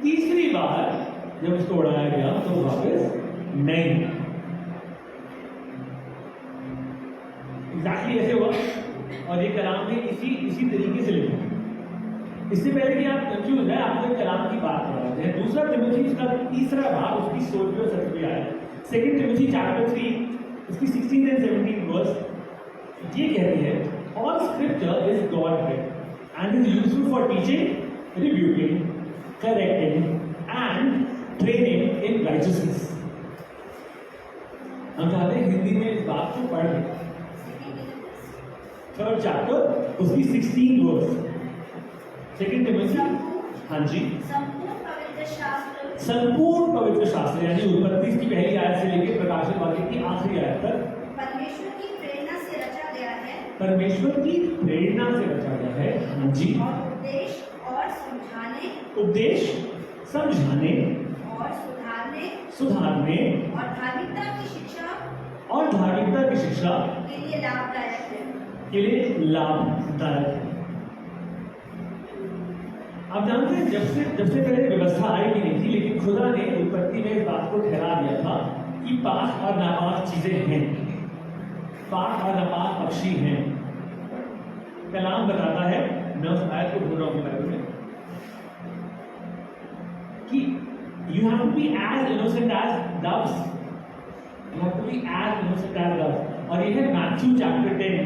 तीसरी बार जब उसको उड़ाया गया तो वापस नहीं। एग्जैक्टली ऐसे हुआ, और ये कलाम में इसी तरीके से लिखा। इससे पहले कि आप कंफ्यूज है, आपको एक कलाम की बात कर रहे हैं। दूसरा तिमोथी का 3रा भाग, उसकी 16वीं सत्रहवीं आयत, 2 तिमोथी चैप्टर 3 उसकी 16 and 17 वर्स, ये कहती है all scripture is God breathed and is useful for teaching, rebuking, correcting and training in righteousness. हम चाहते हैं हिंदी में इस बात को पढ़ लें। थर्ड चैप्टर उसकी 16 वर्स। सेकंड टिमोथी, हाँ जी, संपूर्ण पवित्र शास्त्र यानी उत्पत्ति की पहली आयत से लेकर प्रकाशित वाक्य की आखिरी आयत तक परमेश्वर की प्रेरणा से रचा गया है, परमेश्वर की प्रेरणा से रचा गया है। हाँ जी, और उपदेश और समझाने और सुधारने और धार्मिकता की शिक्षा के लिए लाभदायक है। आप जानते हैं जब से पहले व्यवस्था आई भी नहीं थी, लेकिन खुदा ने उत्पत्ति में इस बात को ठहरा दिया था कि पाक और नापाक चीजें हैं, पाक और नापाक पक्षी हैं। कलाम बताता है, मैं उस आयत को भूल रहा हूँ बाइबल में, कि you have to be as innocent as doves, you have to be as innocent as doves। और ये है मैथ्यू चैप्टर 10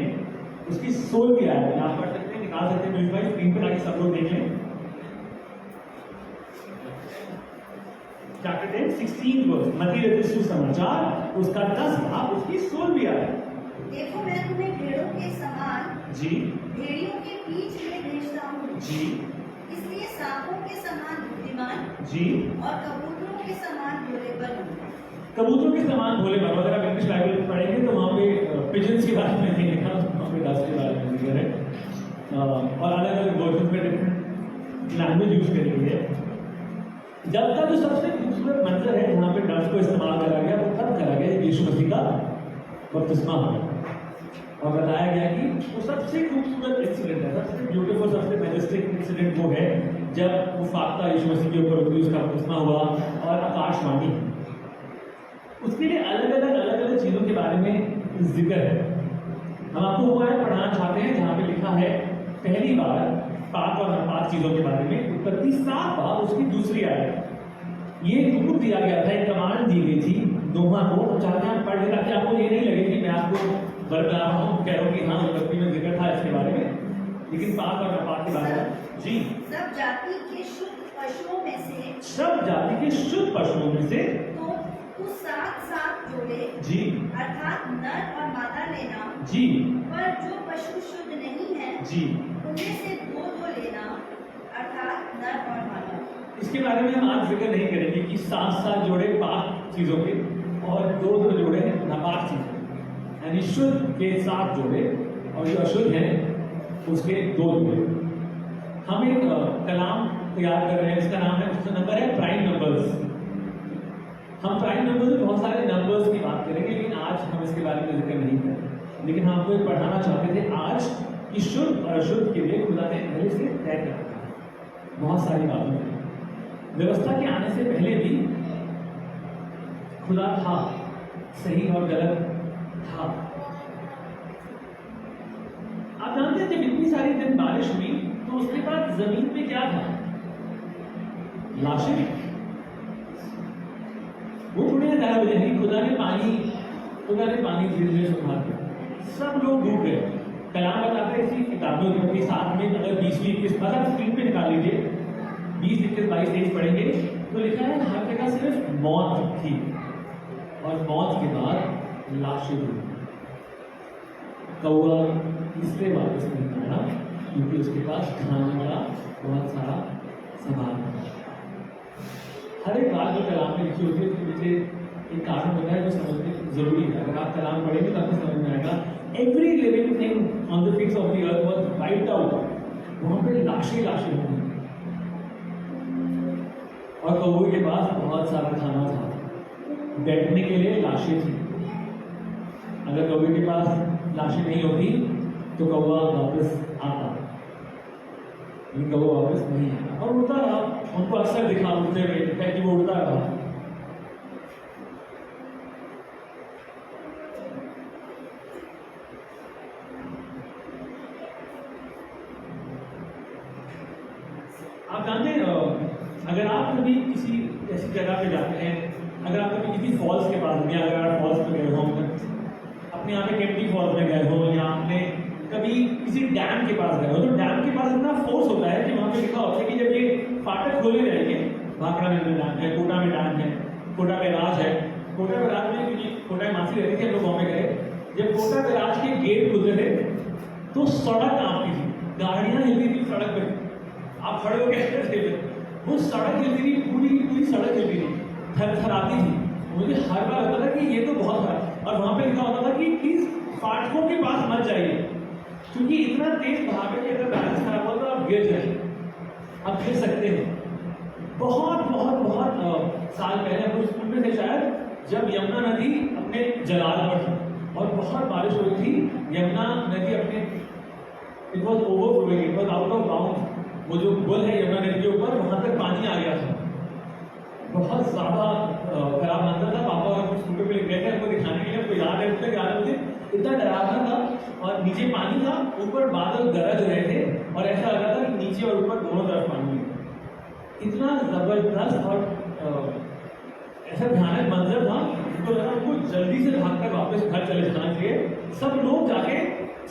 उसकी 16वीं आयत। आप पढ़ सकते हैं, निकाल सकते हैं, भाई स्क्रीन पर आके सब लोग देख लें। चैप्टर 10 16 वर्स, मत्ती रचित सुसमाचार उसका 10 भाग उसकी 16वीं आयत। देखो मैं तुम्हें भेड़ों के समान जी भेड़ियों के बीच में भेजता हूँ, जी इसलिए सांपों के समान बुद्धिमान जी, और कबूतरों के समान भोले बनो। कबूतरों के समान भोले बनो। अगर आप इंग्लिश बाइबल पढ़ेंगे तो वहाँ पे पिजन्स के बारे में नहीं लिखा, वहाँ पे डस्ट के बारे में लिखा है, और अलग अलग वर्जन में डिफरेंट लैंग्वेज यूज करी गई है। जब तक जो सबसे खूबसूरत मंजर है जहाँ पे डस्ट को इस्तेमाल करा गया, वो तब करा गया यीशु मसीह का बपतिस्मा, और बताया गया कि वो सबसे खूबसूरत इंसिडेंट है, सबसे ब्यूटीफुल, सबसे मैजेस्टिक इंसिडेंट वो है जब वो फाख्ता यीशु मसीह के ऊपर उतरी, उसका बपतिस्मा हुआ और आकाशवाणी। उसके लिए अलग अलग चीज़ों के बारे में जिक्र है। हम आपको वो आयत पढ़ाना चाहते हैं जहाँ पे लिखा है पहली बार पाक और नापाक चीज़ों के बारे में, उत्पत्ति 7 बार उसकी 2री आयत। ये हुक्म दिया गया था, एक कमांड दी गई थी नोहा को। हम चाहते हैं पढ़ लें ताकि आपको ये नहीं लगे कि मैं आपको बरगला रहा हूँ, कह रहा हूँ कि हाँ उत्पत्ति में जिक्र था इसके बारे में, लेकिन पाक और नापाक के बारे में। जी, सब जाति के शुद्ध पशुओं में से सब जाति के शुद्ध पशुओं में से तो 7 जोड़े, जी, अर्थात नर और मादा लेना, जी, पर जो पशु शुद्ध नहीं है जी, उनमें से 2 लेना, अर्थात नर और मादा। इसके बारे में हम आज जिक्र नहीं करेंगे कि 7 जोड़े पाक चीजों के और 2 जोड़े हैं नापाक चीजों, यानी शुद्ध के 7 जोड़े और जो अशुद्ध हैं उसके 2 जोड़े। हम एक कलाम तैयार कर रहे हैं, इसका नाम है, उसका नंबर है प्राइम नंबर्स। हम प्राइम नंबर्स में बहुत सारे नंबर्स की बात करेंगे, लेकिन आज हम इसके बारे में जिक्र नहीं करेंगे। लेकिन हम आपको पढ़ाना चाहते थे आज कि शुद्ध और अशुद्ध के लिए खुदा ने पहले से तय कर रखा है बहुत सारी बातों में। व्यवस्था के आने से पहले भी खुदा था, सही और गलत था। आप जानते हैं जब इतनी सारी दिन बारिश हुई तो उसके बाद जमीन पे क्या था? लाशें। वो थोड़ी ना गायब हो जाएंगी। खुदा ने पानी धीरे धीरे सुखा दिया, सब लोग डूब गए। कलाम बताता है इसी किताबों के साथ में, अगर 20वीं 21 बात आप स्क्रीन पे निकाल लीजिए, 20, 21, 22, 23 पढ़ेंगे तो लिखा है हर जगह सिर्फ मौत थी और मौत के बाद लाशें हुई। कौआ इसलिए वापस नहीं आया क्योंकि उसके पास खाने का बहुत सारा सामान था। हर एक बात जो कलाम में लिखी होती है उसके पीछे एक कारण होता है जो समझने जरूरी है। अगर आप कलाम पढ़ेंगे तो आपको समझ में आएगा। Every living thing on the face of the earth was wiped out. वहां पे लाशें होंगी और कौवे के पास बहुत सारा खाना था, बैठने के लिए लाशें थी। अगर कौवे के पास लाशें नहीं होती तो कौवा वापस आता, लेकिन कौवा वापस नहीं आया और उड़ता रहा। उनको अक्सर दिखा उड़ते हुए दिखा कि वो उड़ता रहा। आप जानते हैं अगर आप कभी किसी ऐसी जगह पे जाते हैं, अगर आप कभी किसी फॉल्स के पास या अगर आप फॉल्स में गए हो, अपने यहाँ पे केम्प्टी फॉल्स में गए हो या आपने कभी किसी डैम के पास गए हो, तो डैम के पास इतना फोर्स होता है कि वहाँ पे लिखा होता है कि जब ये फाटक खोले जाएंगे, भाखड़ा में डैम है, कोटा में डैम है, कोटा में राज है, कोटा में राज में कोटा में मासी रहती थी, हम लोग बॉम्बे गए, जब कोटा बैराज के गेट खुले थे तो सड़क कांपती थी, गाड़ियां हिलती थी सड़क पे, आप खड़े होकर ऐसे थे, वो सड़क हिलती थी, पूरी पूरी सड़क हिलती थी, थरथराती थी। मुझे हर बार लगता था कि ये तो बहुत है, और वहां पे लिखा होता था कि प्लीज फाटकों के पास मत जाइए, क्योंकि इतना तेज भागे कि अगर बैलेंस खराब हो तो आप गिर जाए, आप गिर सकते हैं। बहुत बहुत बहुत साल पहले हम स्कूल में थे शायद, जब यमुना नदी अपने जलाल पर थी और बहुत बारिश हो रही थी, यमुना नदी अपने it was overflowing, it was out of bound, वो जो पुल है यमुना नदी के ऊपर, वहां तक पानी आ गया था, बहुत ज्यादा खराब मंजर था। पापा और स्कूटर पे गए थे हमको दिखाने के लिए, हमको याद है, उसमें याद है मुझे, इतना डरावना था, और नीचे पानी था, ऊपर बादल गरज रहे थे, और ऐसा लग रहा था कि नीचे और ऊपर दोनों तरफ पानी है। इतना जबरदस्त और ऐसा भयानक मंजर था, तो लगा हमको जल्दी से भागकर वापस घर चले जाना चाहिए। सब लोग जाके,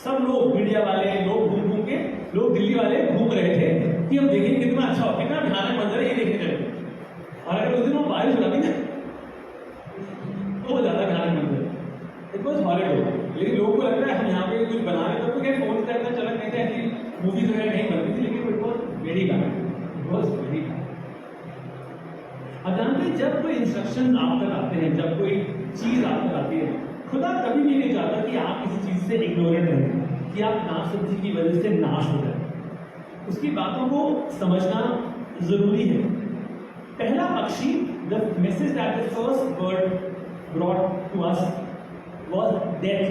सब लोग मीडिया वाले, लोग घूम घूम के, लोग दिल्ली वाले घूम रहे थे कि हम देखें कितना अच्छा हो, कितना भयानक मंजर है ये देखने चले। और अगर उस दिन वो बारिश हो जाती ना तो ज्यादा भयानक मंजर, इट वॉज हॉरिबल। लेकिन लोगों को लगता है हम यहाँ पे कुछ बना रहे, तो क्या फोन से इतना चलन नहीं था, ऐसी मूवीज वगैरह नहीं बनती थी, लेकिन it was very bad, it was very bad. अब जानते हैं जब कोई इंस्ट्रक्शन आप तक आते हैं, जब कोई चीज आप तक आती है, खुदा कभी भी नहीं चाहता कि आप किसी चीज से इग्नोरेंट रहें, कि आप नासमझी की वजह से नाश हो जाए। उसकी बातों को समझना जरूरी है। पहला पक्षी, the message that the first bird brought to us was death.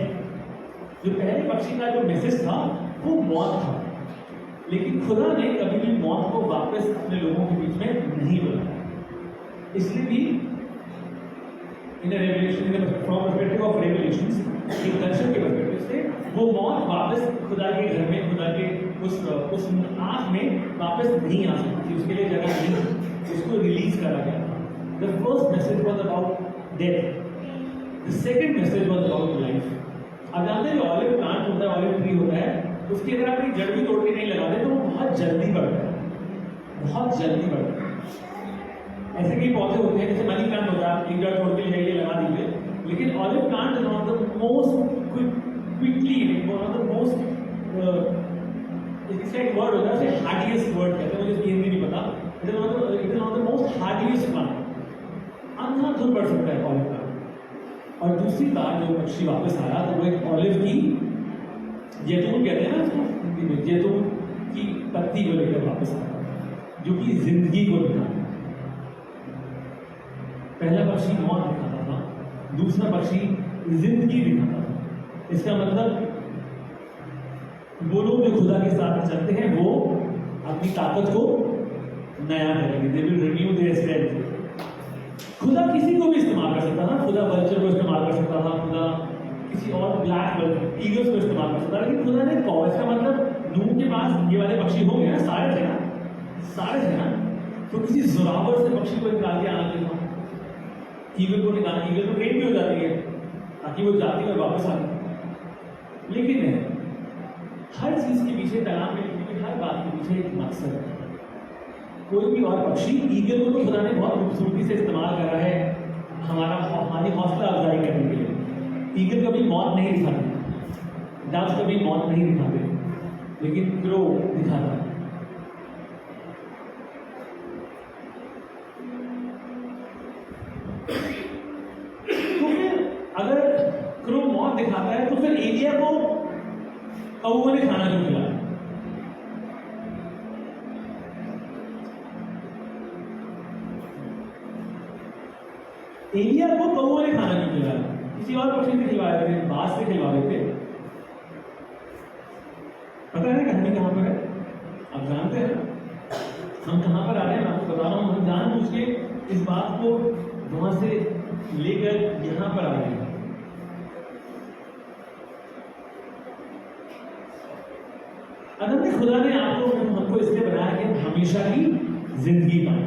जो पहले पक्षी का जो मैसेज था वो मौत था, लेकिन खुदा ने कभी भी मौत को वापस अपने लोगों के बीच में नहीं बुलाया। इसलिए भी इन revelation, from perspective of revelations, एक दर्शन के पर्सपेक्टिव से, वो मौत वापस खुदा के घर में, खुदा के उस आंख में वापस नहीं आ सकती, उसके लिए जगह नहीं, उसको रिलीज करा गया था। The first message was about death, the second message was about life. अब जानते हैं जो ऑलिव प्लांट होता है, ऑलिव ट्री होता है, उसकी अगर आप एक जड़ भी तोड़ के नहीं लगाते तो वो बहुत जल्दी बढ़ता है, बहुत जल्दी बढ़ता है। ऐसे कई पौधे होते हैं, जैसे मनी प्लांट होता है, एक जड़ तोड़ के जाइए लगा दीजिए, लेकिन olive plant is one of the most quickly, one of the most, इसका एक वर्ड होता है, उसे हार्डिएस्ट वर्ड कहते हैं, मुझे इसकी हिंदी नहीं पता, it is one of the most hardiest plant, अंधाधुंध बढ़ सकता है ऑलिव प्लांट। और दूसरी बार जो पक्षी वापस आया तो वो एक ऑलिव की जैतून कहते हैं ना उसको हिंदी में, जैतून की पत्ती को लेकर वापस आया, जो कि जिंदगी को दिखाता है। पहला पक्षी मौत दिखाता था, दूसरा पक्षी जिंदगी दिखाता था। इसका मतलब वो लोग जो खुदा के साथ चलते हैं वो अपनी ताकत को नया करेंगे, they will renew their strength. खुदा किसी को भी इस्तेमाल कर सकता था, खुदा वल्चर को इस्तेमाल कर सकता था, खुदा किसी और ब्लैक ईगल्स को इस्तेमाल कर सकता था, लेकिन खुदा ने कौवा, इसका मतलब नूह के पास ये वाले पक्षी होंगे ना, सारे थे ना, तो किसी जोरावर से पक्षी को निकाल के आना चाहिए, ईगल को निकाल, ईगल तो ट्रेन भी हो जाती है ताकि वो जाती और वापस आती। लेकिन हर चीज के पीछे, कलाम में लिखी हुई हर बात के पीछे एक मकसद है। कोई भी और पक्षी, ईगल को तो खुदा ने बहुत खूबसूरती से इस्तेमाल करा है हमारी हौसला अफजाई करने के लिए। ईगल कभी मौत नहीं दिखाते, डव कभी मौत नहीं दिखाते, लेकिन क्रो दिखाता है। तो फिर अगर क्रो मौत दिखाता है तो फिर एलिया को कौवे ने खाना क्यों खिलाया? एलिया को कौवे ने खाना क्यों खिलाया? किसी और पक्षी से खिलवा रहे थे, बाज से खिलवा रहे थे। पता है कहानी कहां पर है? आप जानते हैं हम कहां पर आ रहे हैं? मैं आपको बता रहा हूं, हम जानबूझ के इस बात को वहां से लेकर यहां पर आ रहे हैं। अगर खुदा ने आपको हमको इसलिए बनाया कि हम हमेशा की जिंदगी पाए।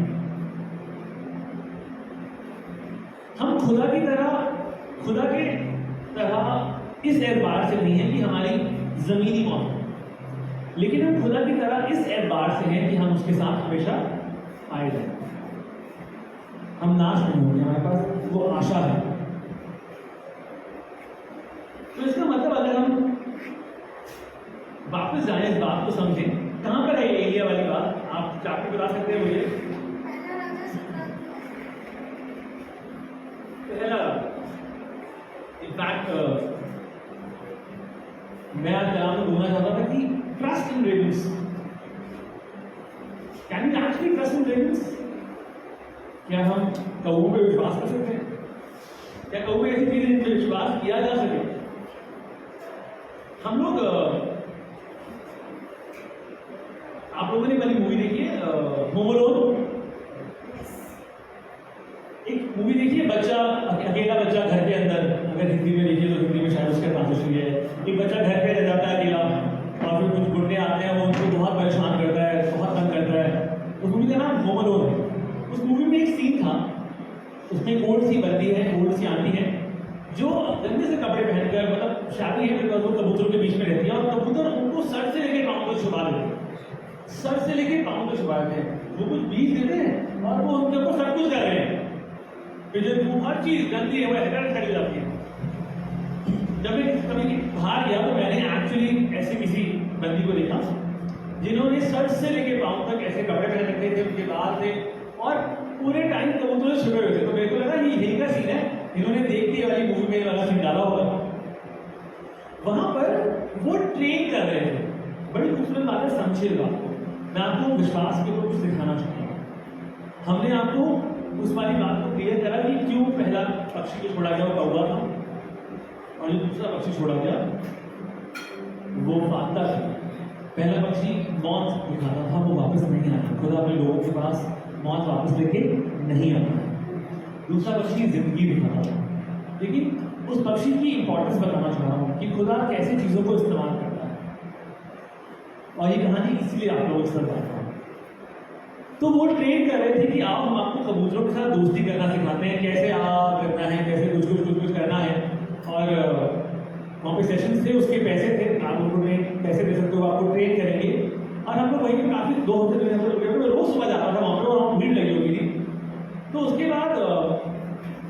हम खुदा के तरह इस एतबार से नहीं है कि हमारी जमीनी मौत, लेकिन हम खुदा की तरह इस एतबार से हैं कि हम उसके साथ हमेशा आए जाए। हम नाश नहीं होंगे, हमारे पास वो आशा है। वापस जाएं, इस बात को समझें। कहाँ पर है ये एरिया वाली बात, आप चाकू बता सकते हैं मुझे? पहला इनफैक्ट मैं आज यहाँ पर बोलना चाहता था कि trust in Ravens. Can you actually trust in Ravens? क्या हम कौओं पे विश्वास कर सकते हैं? क्या कौओं ऐसी चीज है जिन पे विश्वास किया जा सके? हम लोग आप लोगों ने वाली मूवी देखी है होम अलोन? एक मूवी देखिए, बच्चा, अकेला बच्चा घर के अंदर, अगर हिंदी में देखिए तो हिंदी में शायद उसका ट्रांसलेशन है, एक बच्चा घर पे रह जाता है अकेला और फिर कुछ गुंडे आते हैं, वो उनको बहुत परेशान करता है, बहुत तंग करता है। उस मूवी का नाम होम अलोन है। उस मूवी में एक सीन था, उसमें एक ओल्ड सी बंदी है, ओल्ड सी आंटी है, जो गंदे से कपड़े पहनकर, मतलब शादी है बिकॉज वो कबूतरों के बीच में रहती है और कबूतर उनको सर से लेके पाँव तक छुपा देते हैं, सर से लेके पाँव तक छुपा देते हैं। वो कुछ बीज देते हैं और वो उनके ऊपर सब कुछ कर रहे हैं, फिर जब वो हर चीज गंदी है वो हैरत खड़ी जाती है। जब मैं कभी बाहर गया तो मैंने एक्चुअली ऐसे किसी बंदी को देखा जिन्होंने सर से लेके पाँव तक ऐसे कपड़े पहन रखे थे, उनके बाल थे और पूरे टाइम कबूतरों से छुपे हुए थे। तो मेरे को लगा ये यही का सीन है, इन्होंने देखती वाली मूवी में वाला सीन डाला होगा। वहां पर वो ट्रेन कर रहे थे। बड़ी खूबसूरत बात है, समझिए बात को। मैं आपको विश्वास के ऊपर कुछ दिखाना चाहता हूँ। हमने आपको उस वाली बात को क्लियर करा कि क्यों पहला पक्षी जो छोड़ा गया वो कौवा था और जो दूसरा पक्षी छोड़ा गया वो फाख्ता था। पहला पक्षी मौत दिखाता था, वो वापस नहीं आया, खुदा अपने लोगों के पास मौत वापस लेके नहीं आता। दूसरा पक्षी जिंदगी दिखाता था। लेकिन उस पक्षी की इंपॉर्टेंस बताना चाह रहा हूँ कि खुदा कैसे चीजों को इस्तेमाल करता है, और ये कहानी इसलिए आप लोगों के साथ बात कर रहा हूं। तो वो ट्रेन कर रहे थे कि आओ हम आपको कबूतरों के साथ दोस्ती करना सिखाते हैं, कैसे आप करना है, कैसे कुछ करना है। और वहाँ पे सेशन थे, उसके पैसे थे, आप उनको पैसे दे सकते हो, आपको ट्रेन करेंगे। और हम लोग वहीं पर काफी 2 हफ्ते मैं रोज सुबह जाता था वहाँ पर, वहाँ भीड़ लगी होगी थी। तो उसके बाद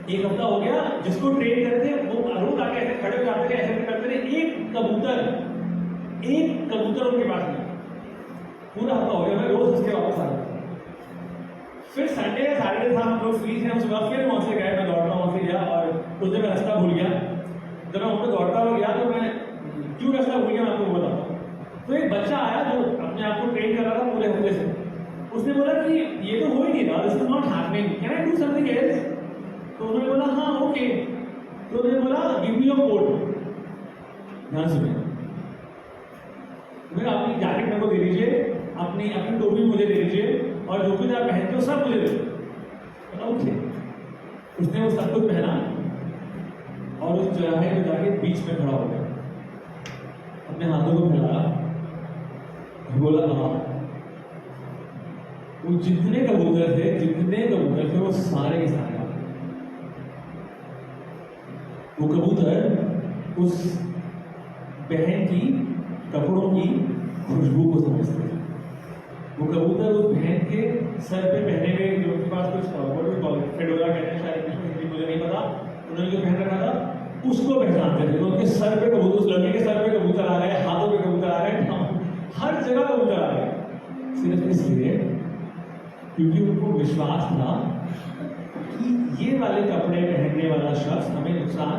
1 हफ्ता हो गया, जिसको ट्रेन करते थे वो रोज आके ऐसे खड़े हो जाते थे, ऐसे करते थे, एक कबूतर उनके पास नहीं। पूरा हफ्ता हो गया, मैं रोज उसके वापस आ रहा। फिर संडे या सैटरडे था, हम लोग फ्री थे, हम सुबह फिर वहाँ से गए, मैं दौड़ता वहाँ से गया और उस दिन मैं रास्ता भूल गया। जब मैं वहाँ पे दौड़ता हुआ गया तो मैं क्यों रास्ता भूल गया मैं आपको बताता हूँ। तो एक बच्चा आया जो अपने आप को ट्रेन कर रहा था पूरे हफ्ते से। उसने बोला कि ये तो हो ही नहीं रहा, this is not happening, can I do something else? तो उन्होंने बोला हाँ ओके। तो उन्होंने बोला गिव मी योर कोट। ध्यान सुनिए, मेरा अपनी जैकेट मेरे को दे दीजिए, अपनी टोपी मुझे दे दीजिए और जो कुछ आप पहनते हो सब मुझे दे दो। ओके, उसने वो सब कुछ पहना और उस चौराहे में जाके बीच में खड़ा हो गया, अपने हाथों को फैलाया, बोला हाँ। वो जितने कबूतर थे वो सारे के सारे आ गए। वो कबूतर उस बहन की कपड़ों की खुशबू को समझते थे। वो कबूतर उस बहन के सर पे पहने हुए, जो उनके पास कुछ फेडोरा कहते हैं शायद, हिंदी मुझे नहीं पता, उन्होंने जो पहन रखा था उसको पहचानते थे। तो उनके सर पे कबूतर, उस लड़के के सर पे कबूतर आ रहे हैं, हाथों पे कबूतर आ रहे हैं, हर जगह कबूतर आ रहे हैं, सिर्फ इसलिए क्योंकि उनको विश्वास था कि ये वाले कपड़े पहनने वाला शख्स हमें नुकसान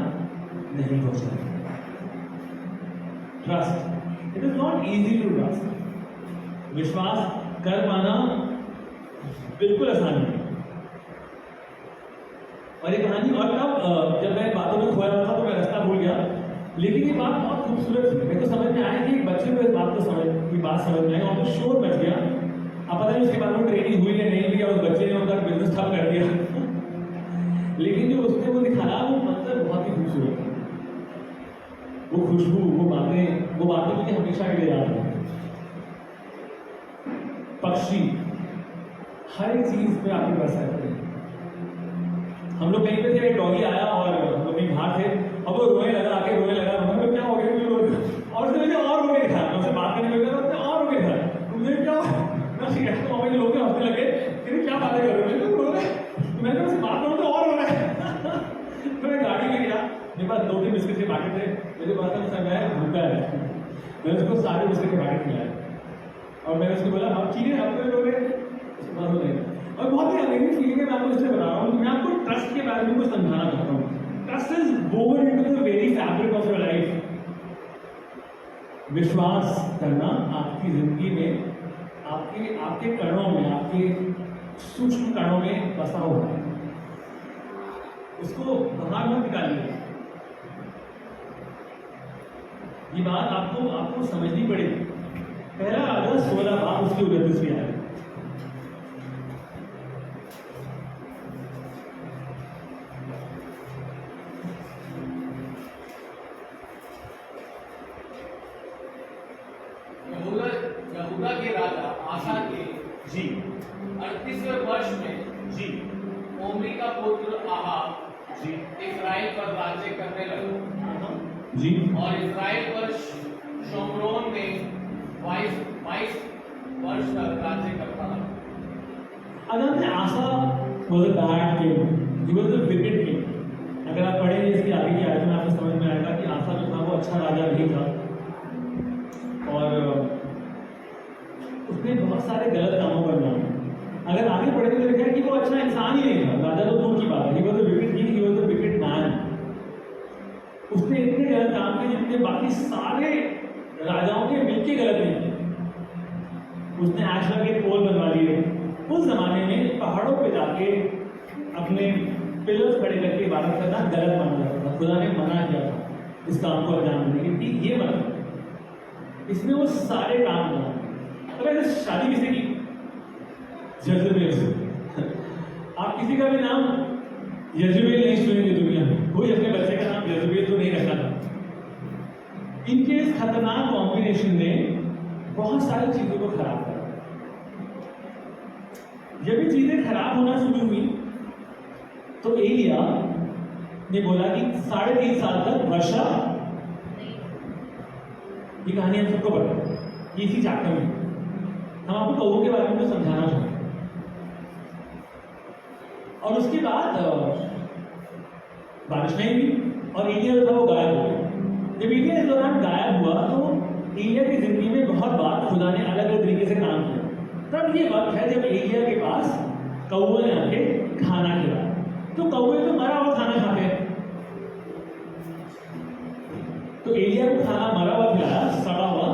नहीं पहुंचाएगा। Trust, it is not easy to trust. विश्वास कर पाना बिल्कुल आसान नहीं। और ये कहानी, और तब जब मैं बातों में खोया हुआ था तो मैं रास्ता भूल गया, लेकिन ये बात बहुत खूबसूरत थी। मेरे को समझ में आया कि एक बच्चे को इस बात को समझ में आई और तो शोर मच गया। अब पता नहीं उसके बाद वो ट्रेनिंग हुई या नहीं हुई, और उस बच्चे ने उनका बिजनेस ठप कर दिया लेकिन जो उसने वो दिखाया वो मंजर बहुत ही खूबसूरत था। वो खुशबू, वो बातें मुझे हमेशा के लिए याद है। पक्षी हर एक चीज पे आपके पास रहते हैं। हम लोग कहीं पे थे, एक डॉगी आया और हम लोग कहीं बाहर थे और वो रोने लगा, आके रोने लगा, क्या हो गया और उसने मुझे और रोने दिखाया, मैं उससे बात करने लगा उसने और रोने दिखाया, मुझे क्या तो हमें लोग हंसने लगे, क्या बातें कर रहे हो, मैंने उससे बात करूँ तो और हो रहा है तो मैं गाड़ी में गया, मेरे पास 2-3 बिस्किट के पैकेट थे, मुझे पता था मैं भूखा है, मैंने उसको सारे बिस्किट के पैकेट खिलाए और मैंने उसको बोला अब ठीक है अब तो लोगे उसके बाद हो गए। और बहुत ही अमेजिंग फीलिंग है, मैं आपको इसलिए बता रहा हूँ, मैं आपको ट्रस्ट के बारे में कुछ समझाना चाहता हूँ। Trust is woven into the very fabric of your life. विश्वास करना आपकी जिंदगी में, आपके कणों में, आपके सूक्ष्म कणों में बसा हुआ है, उसको बाहर मत निकालिए। ये बात आपको समझनी पड़ेगी। पहला राजा 16 बाप उसकी उन्नति से आया। यहूदा के राजा आसा के जी 38वें वर्ष में जी ओमरी का पुत्र आहाब जी इस्राएल पर राज्य करने लगा जी और इस्राएल पर शोमरोन में 22 वर्ष तक राज्य करता रहा। अगर मैं आशा was a bad king, he was a wicked king। अगर आप पढ़ेंगे इसकी आगे की आयत में आपको समझ में आएगा कि आशा जो था वो अच्छा राजा नहीं था और उसने बहुत सारे गलत कामों कर दिया। अगर आगे पढ़ेंगे तो लिखा है कि वो अच्छा इंसान ही नहीं था, राजा तो दूर की बात है। he was a wicked king, he was a wicked man। उसने इतने गलत काम किए जितने बाकी सारे राजाओं के मिलके गलत नहीं किए। उसने आशा के पोल बनवा लिए। उस जमाने में पहाड़ों पे जाके अपने पिलर्स खड़े करके इबादत करना गलत माना जाता था। खुदा ने मना किया था इस काम को अंजाम देने के लिए, ये मत। इसमें वो सारे काम किया। अगर शादी किसी की जज़बेल से, आप किसी का भी नाम यजबेल नहीं सुनेंगे दुनिया में। कोई अपने बच्चे का नाम यजबेल तो नहीं रखा था। इनके इस खतरनाक कॉम्बिनेशन ने बहुत सारी चीजों को खराब करा। जब ये चीजें खराब होना शुरू हुई तो एलिया ने बोला कि 3.5 साल तक वर्षा। ये कहानी हम सबको पता है, इसी चैप्टर में हम आपको कौओं के बारे में तो समझाना चाहते हैं। और उसके बाद बारिश नहीं हुई और एलिया जो था वो गायब हो गया। जब एलिया इस दौरान गायब हुआ तो एलिया की जिंदगी में बहुत बार खुदा ने अलग अलग तरीके से काम किया। तब ये वक्त है जब एलिया के पास कौवे ने आके खाना खिलाया। तो कौवे तो मरा हुआ खाना खाते हैं, तो एलिया को खाना मरा हुआ खिलाया, सड़ा हुआ।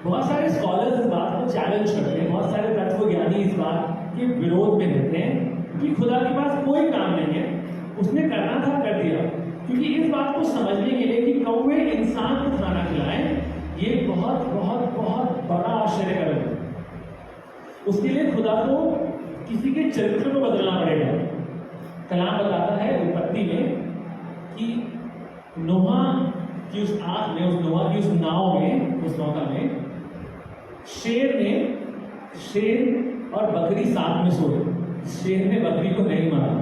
बहुत सारे स्कॉलर्स इस बात को चैलेंज करते हैं, बहुत सारे तत्वज्ञानी इस बात के विरोध में रहते हैं कि खुदा के पास कोई काम नहीं है, उसने करना था कर दिया। क्योंकि इस बात को समझने के लिए कि कौवे इंसान को खाना खिलाएं, ये बहुत बहुत बहुत बड़ा आश्चर्य है। उसके लिए खुदा को किसी के चरित्र को बदलना पड़ेगा। कलाम बताता है उत्पत्ति में कि नोहा की उस आग में, उस नोहा की उस नाव में, उस नौका में शेर और बकरी साथ में सोए। शेर ने बकरी को नहीं मारा,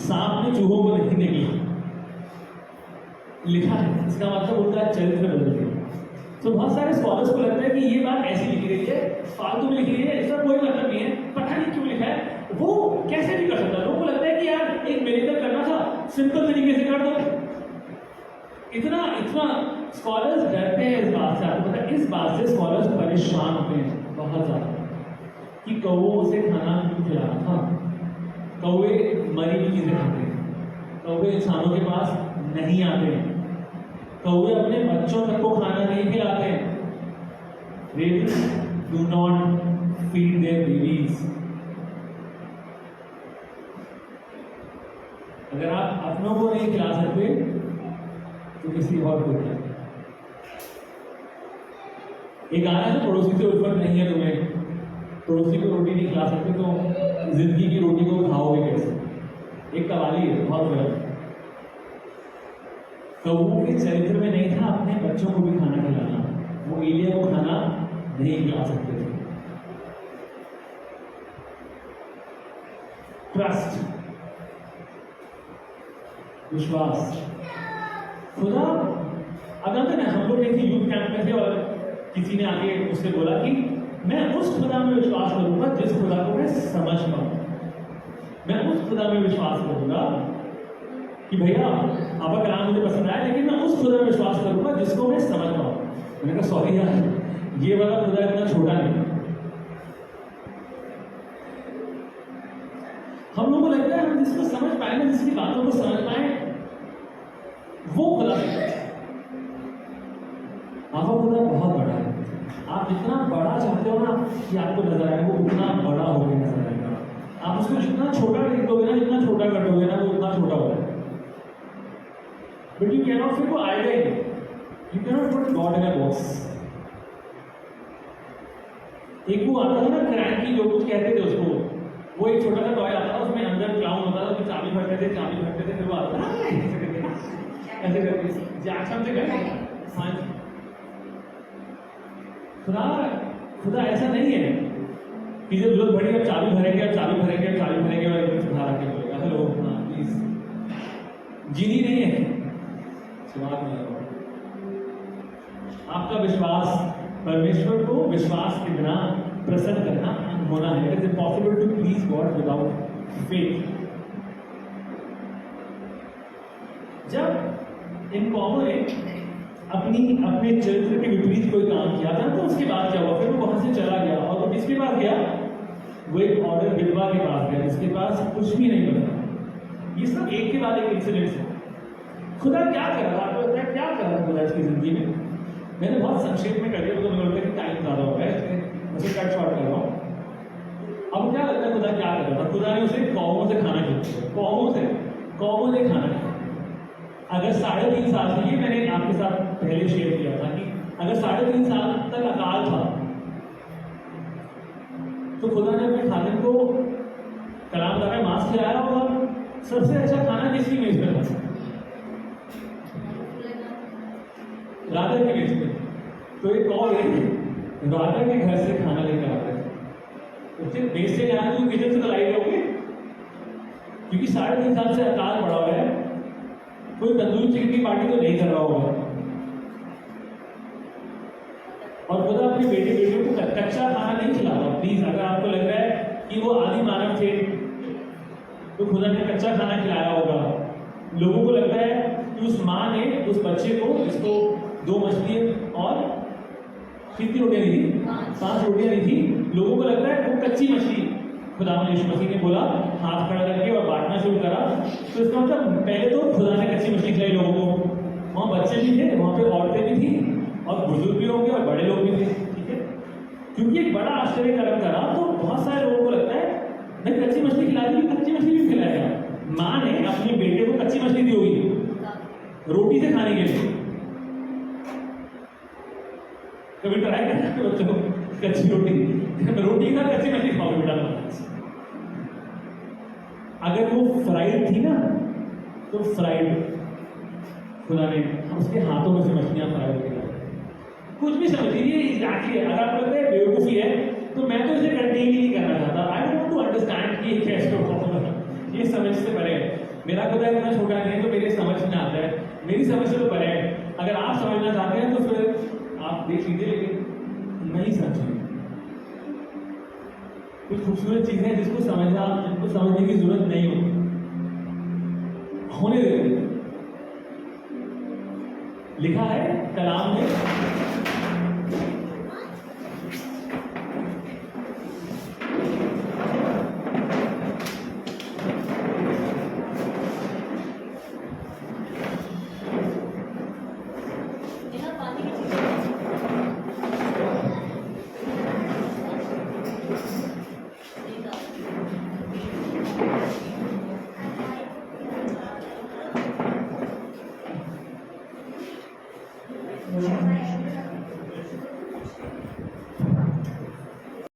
सांप ने चूहों को नहीं निकला। लिखा है, इसका मतलब उनका चरित्र बदल गया। तो बहुत सारे स्कॉलर्स को लगता है कि ये बात ऐसी लिखी गई है, फालतू में लिखी गई है, इसका कोई मतलब नहीं है, पता नहीं क्यों लिखा है। वो कैसे भी कर सकता है। लोगों को लगता है कि यार एक मिरेकल करना था, सिंपल तरीके से कर दो। इतना स्कॉलर्स डरते हैं इस बात से। आपको पता है, इस बात से स्कॉलर्स परेशान होते हैं बहुत ज्यादा कि कौवों से खाना क्यों खिलाना था। कौवे मरी हुई चीजें खाते हैं, कौवे इंसानों के पास नहीं आते हैं, कौवे अपने बच्चों तक को खाना नहीं खिलाते हैं। Ravens do not feed their babies। अगर आप अपनों को नहीं खिला सकते तो किसी और को खिलाए। एक गाना है, पड़ोसी से उल्फत नहीं है तुम्हें, पड़ोसी को रोटी नहीं खिला सकते तो जिंदगी की रोटी को खाओगे कैसे। एक कवाली है, बहुत गलत। कौवों के चरित्र में नहीं था अपने बच्चों को भी खाना खिलाना। वो एलिया को खाना नहीं खिला सकते थे। ट्रस्ट, विश्वास। खुदा, अगर तो हम लोग एक यूथ कैंप में थे और किसी ने आके उससे बोला कि मैं उस खुदा में विश्वास करूंगा जिस खुदा को मैं समझ पाऊं, मैं उस खुदा में विश्वास करूंगा कि भैया आपका कलाम मुझे पसंद आया, लेकिन मैं उस खुदा में विश्वास करूंगा जिसको मैं समझ पाऊँ। मैंने कहा सॉरी यार, ये वाला खुदा इतना छोटा नहीं। हम लोगों को लगता है हम जिसको समझ पाए ना, जिसकी बातों को समझ पाए, वो खुदा है। आपका खुदा बहुत बड़ा है। आप जितना बड़ा चाहते हो ना कि आपको नजर आए, वो उतना बड़ा होकर नजर आएगा। आप उसको जितना छोटा कर दोगे ना, जितना छोटा कर दोगे ना, वो उतना छोटा होगा। But you can not fit वो idea, you can not put God in a box. एक वो आता था ना क्रैंकी, जो कुछ कहते थे उसको, वो एक छोटा सा टॉय आता था, उसमें अंदर क्लाउन होता था, उसमें चाबी भरते थे, फिर वो आता था ऐसे करके जैक्सन से करके। हाँ, खुदा ऐसा नहीं है कि जब जरूरत पड़ी अब चाबी भरेंगे और एकदम बाहर आके बोलेगा हेलो हाँ प्लीज। जीनी नहीं है, स्वाद नहीं है। आपका विश्वास परमेश्वर को विश्वास के बिना प्रसन्न करना होना है। It is impossible to please God without faith. जब इन कौमों ने अपने चरित्र के विपरीत कोई काम किया था, तो उसके बाद क्या हुआ, फिर वो वहां से चला गया और वो किसके पास गया, वो एक ऑर्डर विधवा के पास गया जिसके पास कुछ भी नहीं बचा। ये सब एक के बाद एक इंसिडेंट है। खुदा क्या कर रहा है, आपको लगता है क्या कर रहा है खुदा इसकी जिंदगी में? मैंने बहुत संक्षेप में कर दिया, तो मुझे लगता है कि टाइम ज्यादा हो गया, इसलिए कट शॉर्ट कर रहा हूँ। अब क्या लगता है खुदा क्या कर रहा था? खुदा ने उसे कौमों से खाना खिलाया, कौमों ने खाना खिलाया। अगर 3.5 साल से, ये मैंने आपके साथ पहले शेयर किया था कि अगर 3.5 साल तक अकाल था, तो खुदा ने अपने खाने को कलाम का मांस खिलाया होगा। सबसे अच्छा खाना किसकी मेज पर था? राजा की मेज पे। तो एक और है, राजा के घर से खाना लेकर आते हैं, उससे मेज से जाना तो किचन से तो लाई रहोगे, क्योंकि 3.5 साल से अकाल पड़ा हुआ है। कोई तंदूरी चिकन की पार्टी तो नहीं कर रहा होगा। और खुदा अपने बेटियों को कच्चा खाना नहीं खिलाता। प्लीज, अगर आपको लग रहा है कि वो आदि मानव थे तो खुदा ने कच्चा खाना खिलाया होगा। लोगों को लगता है कि उस माँ ने उस बच्चे को, इसको 2 मछली और कितनी रोटियां दी थी? 5 रोटियां दी थी। लोगों को लगता है वो कच्ची मछली, खुदा यीशु मसीह ने बोला, हाथ खड़ा करके और बांटना शुरू करा। तो इसका मतलब पहले तो खुदा ने कच्ची मछली खिलाई लोगों को। वहाँ बच्चे भी थे, वहाँ पे औरतें भी थी, और बुजुर्ग भी होंगे और बड़े लोग भी थे, ठीक है। क्योंकि एक बड़ा आश्चर्य कर्म करा, तो बहुत सारे लोगों को लगता है मैं कच्ची मछली खिला दी, कच्ची मछली भी खिलाएगा। माँ ने अपने बेटे को कच्ची मछली दी होगी रोटी से खाने के लिए। कभी ट्राई करना बच्चों को कच्ची रोटी के साथ कच्ची मछली खाओगे बेटा। अगर वो फ्राइड थी ना, तो फ्राइड खुदा ने उसके हाथों में से मछलियां फ्राई होकर कुछ भी समझ लीजिए एग्जैक्टली। अगर आपको लगता है बेवकूफ़ी है, तो मैं तो इसे कंटेन ही नहीं करना चाहता। I don't want to understand कि कैसे होगा, ये समझ से परे है। मेरा खुदा इतना छोटा नहीं है तो मेरी समझ में आता है, मेरी समझ से तो परे है। अगर आप समझना चाहते हैं तो फिर आप देख लीजिए, लेकिन नहीं समझेंगे। कुछ खूबसूरत चीजें जिसको समझने की जरूरत नहीं होती, होने देते। लिखा है कलाम में